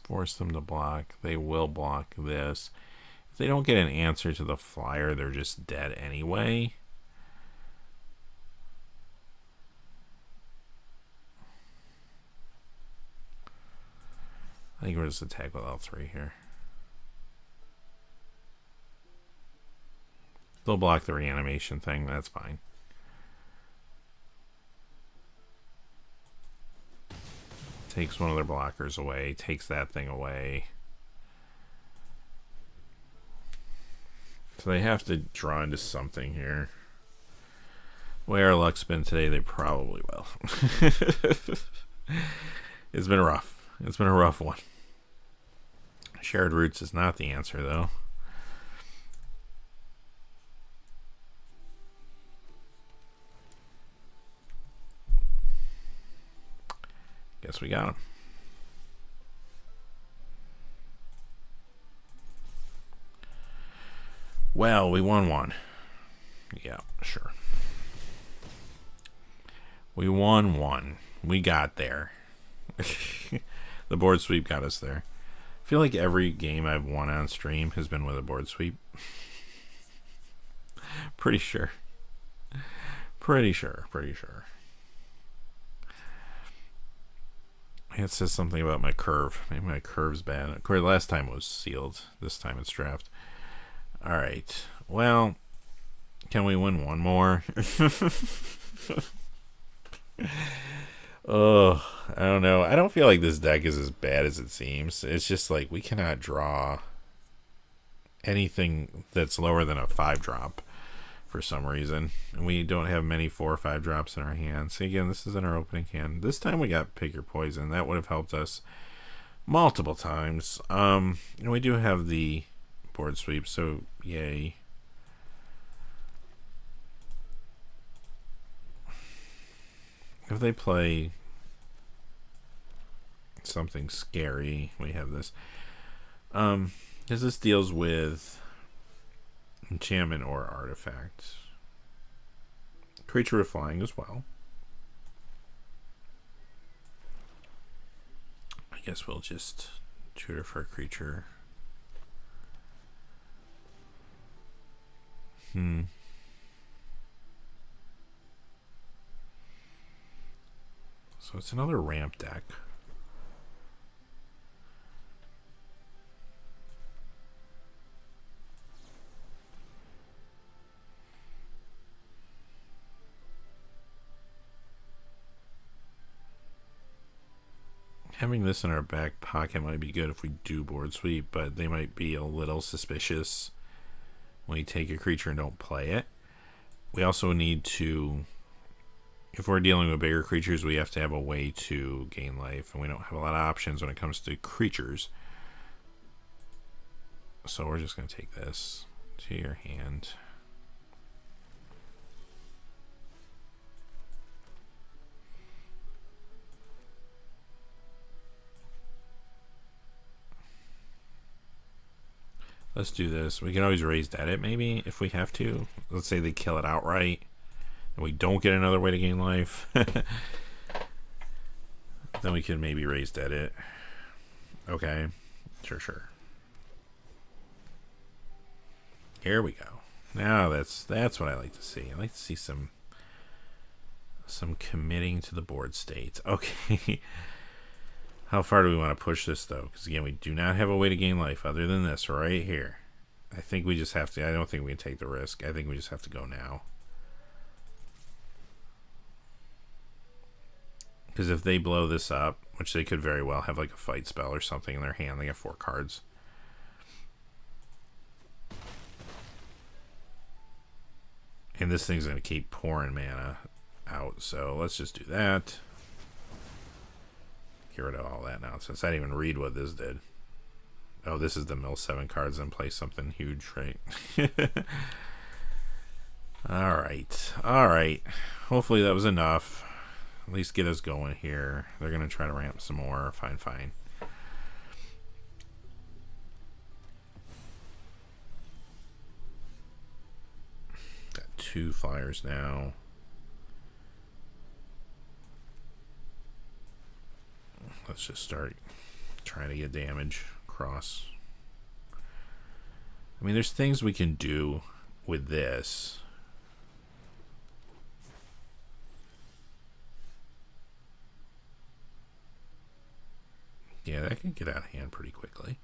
Force them to block. They will block this. If they don't get an answer to the flyer, they're just dead anyway. I think we'll just attack with all three here. They'll block the reanimation thing. That's fine. Takes one of their blockers away, takes that thing away. So they have to draw into something here. The way our luck's been today, they probably will. It's been rough. It's been a rough one. Shared roots is not the answer, though. Guess we got him. Well, we won one. Yeah, sure. We won one. We got there. The board sweep got us there. I feel like every game I've won on stream has been with a board sweep. Pretty sure. Pretty sure. It says something about my curve. Maybe my curve's bad. Of course, last time it was sealed. This time it's draft. Alright. Well, can we win one more? Oh, I don't know. I don't feel like this deck is as bad as it seems. It's just like we cannot draw anything that's lower than a 5-drop for some reason. And we don't have many 4 or 5 drops in our hands. So again, this is in our opening hand. This time we got Pick Your Poison. That would have helped us multiple times. And we do have the board sweep, so yay. If they play something scary, we have this. Because this deals with enchantment or artifact. Creature with flying as well. I guess we'll just tutor for a creature. So it's another ramp deck. Having this in our back pocket might be good if we do board sweep, but they might be a little suspicious when you take a creature and don't play it. We also need to, if we're dealing with bigger creatures, we have to have a way to gain life, and we don't have a lot of options when it comes to creatures. So we're just going to take this to your hand. Let's do this. We can always raise dead it maybe if we have to. Let's say they kill it outright and we don't get another way to gain life. Then we can maybe raise dead it. Okay. Sure. Here we go. Now that's what I like to see. I like to see some committing to the board state. Okay. How far do we want to push this, though? Because, again, we do not have a way to gain life other than this right here. I think we just have to... I don't think we can take the risk. I think we just have to go now. Because if they blow this up, which they could very well have like a fight spell or something in their hand, they have 4 cards. And this thing's going to keep pouring mana out, so let's just do that. Get rid of all that nonsense. I didn't even read what this did. Oh, this is the mill 7 cards and play something huge, right? Alright. Alright. Hopefully that was enough. At least get us going here. They're going to try to ramp some more. Fine, fine. Got 2 flyers now. Let's just start trying to get damage across. I mean, there's things we can do with this. Yeah, that can get out of hand pretty quickly.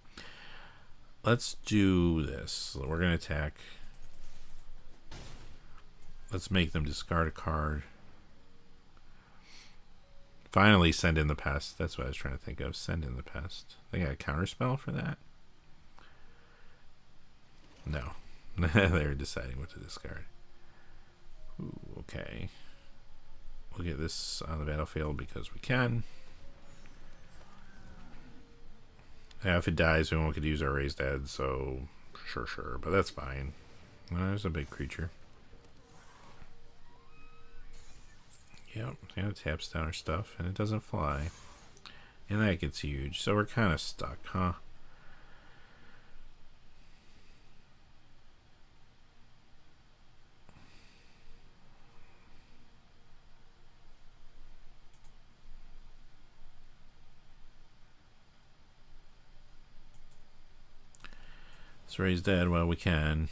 Let's do this. We're going to attack. Let's make them discard a card. Finally, send in the pest. That's what I was trying to think of. Send in the pest. They got a counterspell for that? No. They're deciding what to discard. Ooh, okay. We'll get this on the battlefield because we can. Yeah, if it dies, we could use our raised head, so sure. But that's fine. There's a big creature. Yep, and it taps down our stuff, and it doesn't fly. And that gets huge, so we're kind of stuck, huh? Let's raise dead while we can.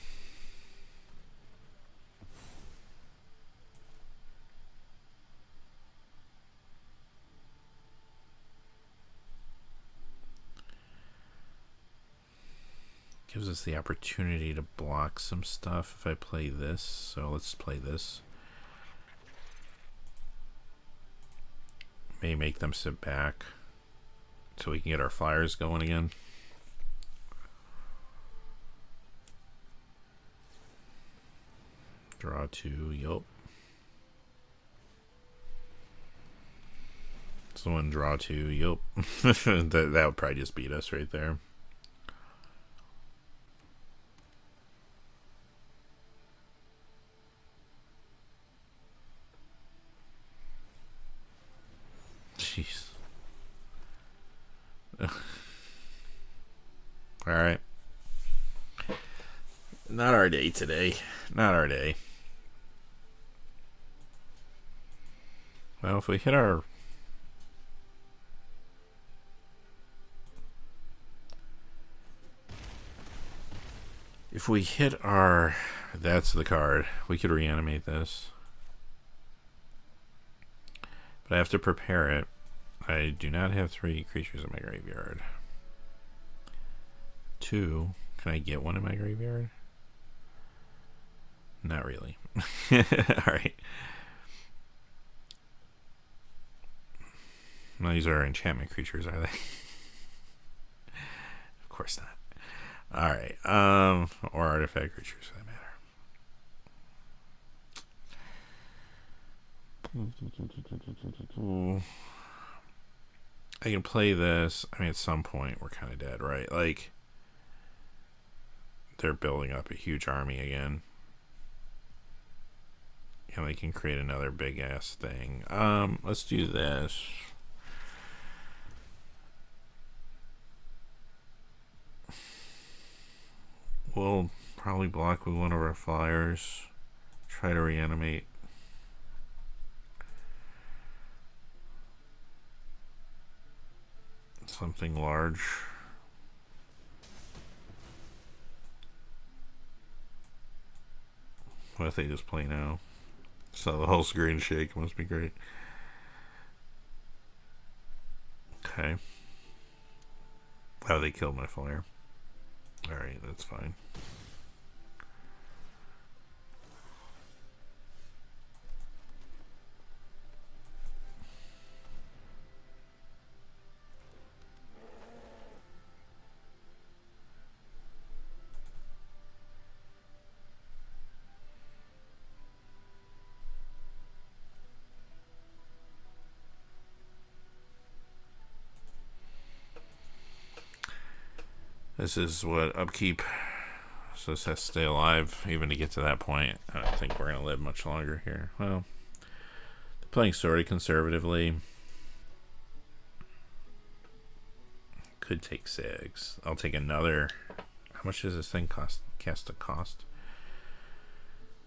Gives us the opportunity to block some stuff if I play this. So let's play this. May make them sit back so we can get our flyers going again. Draw 2, yup. Someone draw 2, yup. that would probably just beat us right there. Jeez. Alright. Not our day today. Not our day. Well, if we hit our... If we hit our... That's the card. We could reanimate this. But I have to prepare it. I do not have 3 creatures in my graveyard. 2. Can I get one in my graveyard? Not really. Alright. Well, these are enchantment creatures, are they? Of course not. Alright. Or artifact creatures, for that matter. I can play this. I mean, at some point, we're kind of dead, right? Like, they're building up a huge army again. And they can create another big-ass thing. Let's do this. We'll probably block with one of our flyers. Try to reanimate. Something large. What if they just play now? So the whole screen shake must be great. Okay. Oh, they killed my flyer. Alright, that's fine. This is what upkeep. So this has to stay alive even to get to that point. I don't think we're going to live much longer here. Well, they're playing sort of conservatively. Could take 6. I'll take another. How much does this thing cost? Cast a cost?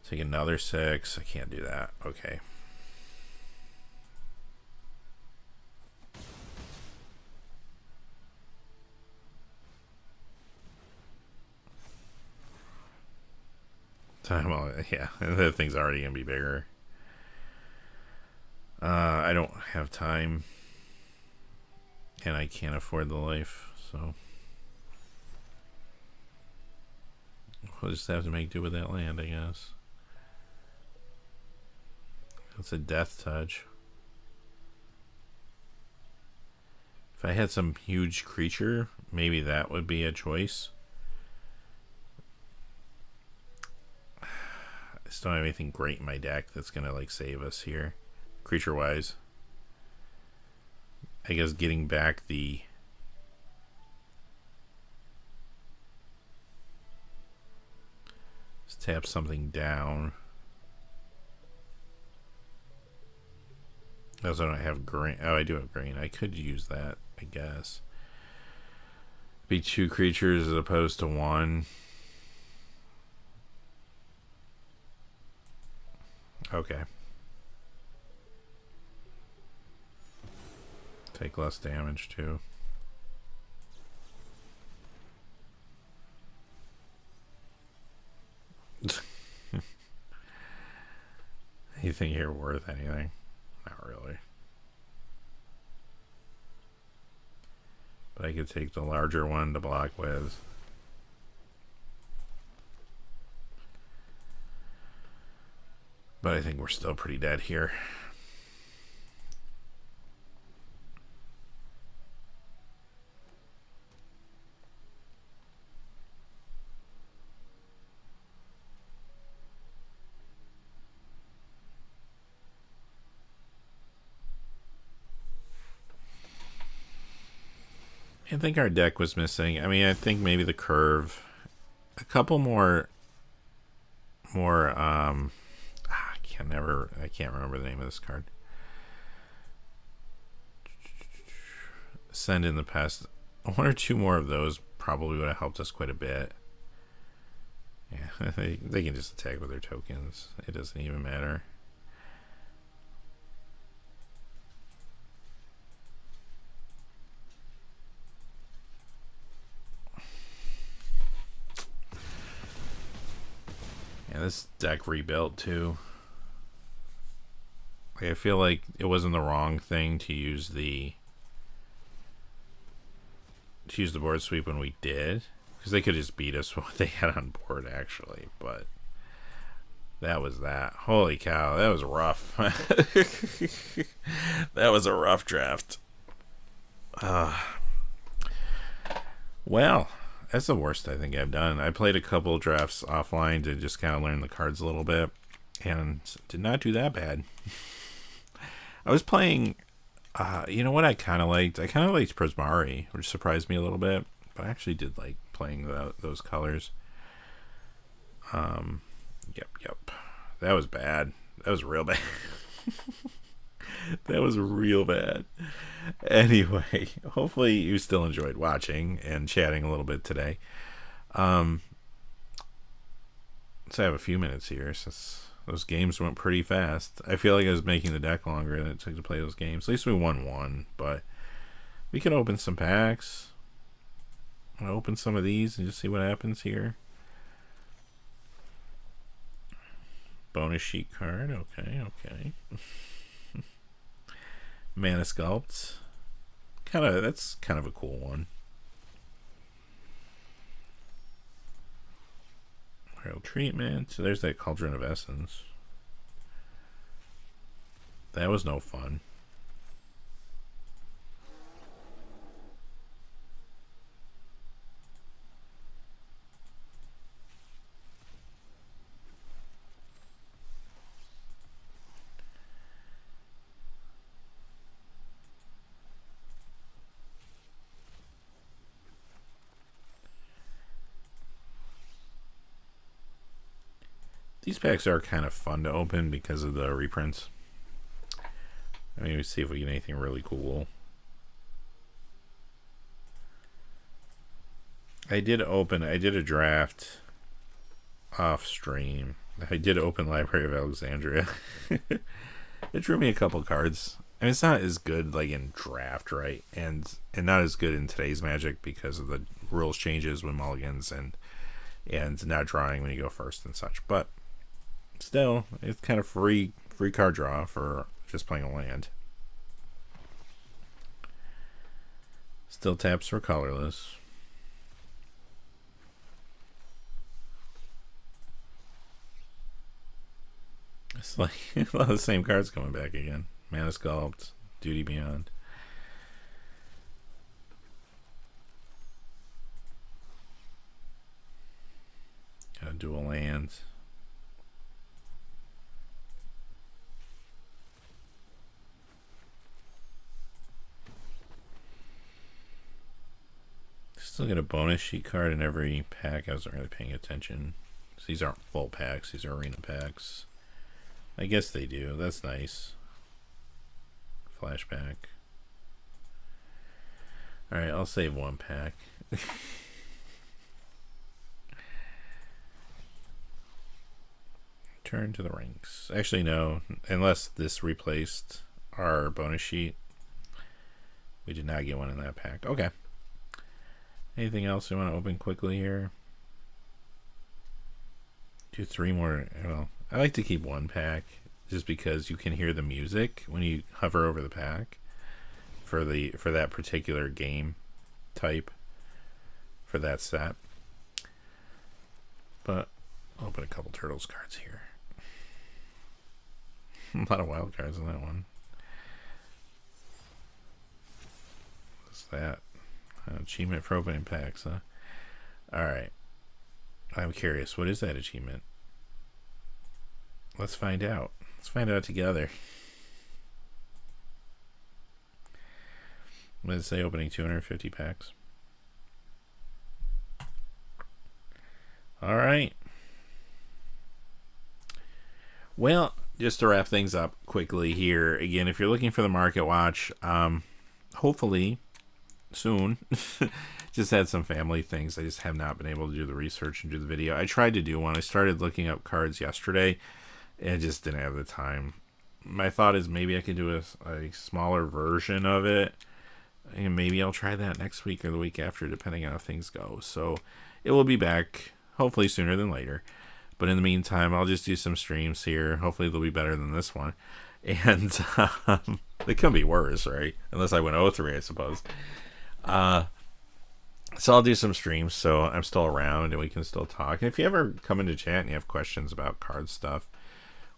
Take another 6. I can't do that. Okay. Well, yeah, the thing's already gonna be bigger. I don't have time, and I can't afford the life, so we'll just have to make do with that land, I guess. It's a death touch. If I had some huge creature, maybe that would be a choice. I just don't have anything great in my deck that's gonna like save us here, creature wise. I guess getting back the let's tap something down. I also don't have green. Oh, I do have green. I could use that, I guess. Be 2 creatures as opposed to 1. Okay. Take less damage too. You think you're worth anything? Not really. But I could take the larger one to block with. But I think we're still pretty dead here. I think our deck was missing. I mean, I think maybe the curve. A couple more I can't remember the name of this card. Send in the past. 1 or 2 more of those probably would have helped us quite a bit. Yeah, they can just attack with their tokens. It doesn't even matter. Yeah, this deck rebuilt too. Like, I feel like it wasn't the wrong thing to use the board sweep when we did, because they could just beat us with what they had on board actually. But that was that. Holy cow, that was rough. That was a rough draft. Well, that's the worst I think I've done. I played a couple drafts offline to just kind of learn the cards a little bit, and did not do that bad. I was playing, you know what I kind of liked? I kind of liked Prismari, which surprised me a little bit, but I actually did like playing those colors. Yep. That was bad. That was real bad. That was real bad. Anyway, hopefully you still enjoyed watching and chatting a little bit today. So I have a few minutes here since those games went pretty fast. I feel like I was making the deck longer than it took to play those games. At least we won 1, but we can open some packs. I'll open some of these and just see what happens here. Bonus sheet card. Okay. Mana Sculpt. That's kind of a cool one. Real Treatment. So there's that Cauldron of Essence. That was no fun. These packs are kind of fun to open because of the reprints. Maybe see if we get anything really cool. I did a draft off stream. I did open Library of Alexandria. It drew me a couple cards. I mean, it's not as good like in draft, right? And not as good in today's Magic because of the rules changes with mulligans and not drawing when you go first and such. But still, it's kind of free card draw for just playing a land. Still taps for colorless. It's like a lot of the same cards coming back again. Mana Sculpt, Duty Beyond. Got a dual land. Still get a bonus sheet card in every pack. I wasn't really paying attention. So these aren't full packs. These are arena packs. I guess they do. That's nice. Flashback. Alright, I'll save one pack. Turn to the ranks. Actually, no. Unless this replaced our bonus sheet. We did not get one in that pack. Okay. Anything else we want to open quickly here? Do 3 more. Well, I like to keep one pack just because you can hear the music when you hover over the pack for that particular game type for that set. But I'll open a couple Turtles cards here. A lot of wild cards in that one. What's that? Achievement for opening packs, huh? Alright. I'm curious. What is that achievement? Let's find out. Let's find out together. What does it say? Opening 250 packs. Alright. Well, just to wrap things up quickly here. Again, if you're looking for the Market Watch, hopefully soon. Just had some family things. I just have not been able to do the research and do the video. I tried to do one. I started looking up cards yesterday and I just didn't have the time. My thought is maybe I could do a smaller version of it, and maybe I'll try that next week or the week after, depending on how things go. So it will be back hopefully sooner than later. But in the meantime, I'll just do some streams here. Hopefully they'll be better than this one. And they couldn't be worse, right? Unless I went 0-3, I suppose. So I'll do some streams, so I'm still around and we can still talk. And if you ever come into chat and you have questions about card stuff,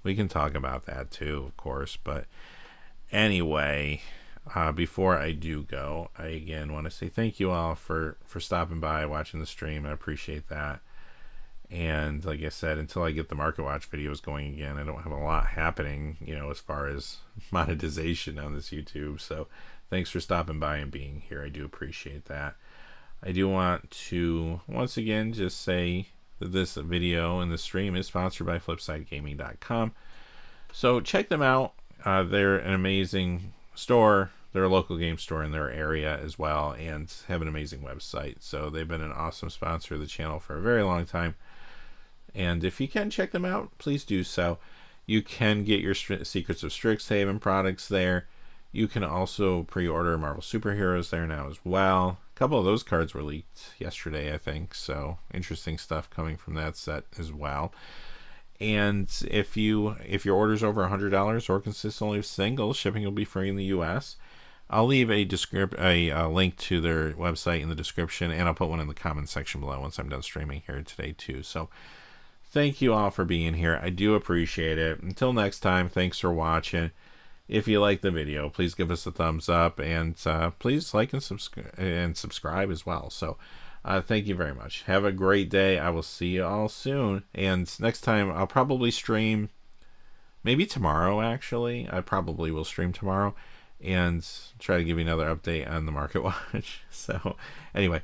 we can talk about that too, of course. But anyway, before I do go, I again want to say thank you all for stopping by, watching the stream. I appreciate that. And like I said, until I get the Market Watch videos going again, I don't have a lot happening, as far as monetization on this YouTube. So thanks for stopping by and being here. I do appreciate that. I do want to once again just say that this video and the stream is sponsored by FlipsideGaming.com. So check them out. They're an amazing store. They're a local game store in their area as well, and have an amazing website. So they've been an awesome sponsor of the channel for a very long time. And if you can check them out, please do so. You can get your Secrets of Strixhaven products there. You can also pre-order Marvel Superheroes there now as well. A couple of those cards were leaked yesterday, I think. So interesting stuff coming from that set as well. And if your order's over $100 or consists only of singles, shipping will be free in the U.S. I'll leave a link to their website in the description, and I'll put one in the comment section below once I'm done streaming here today too. So thank you all for being here. I do appreciate it. Until next time, thanks for watching. If you like the video, please give us a thumbs up, and please like and subscribe as well. So thank you very much. Have a great day. I will see you all soon. And next time, I'll probably stream maybe tomorrow, actually. I probably will stream tomorrow and try to give you another update on the Market Watch. So anyway,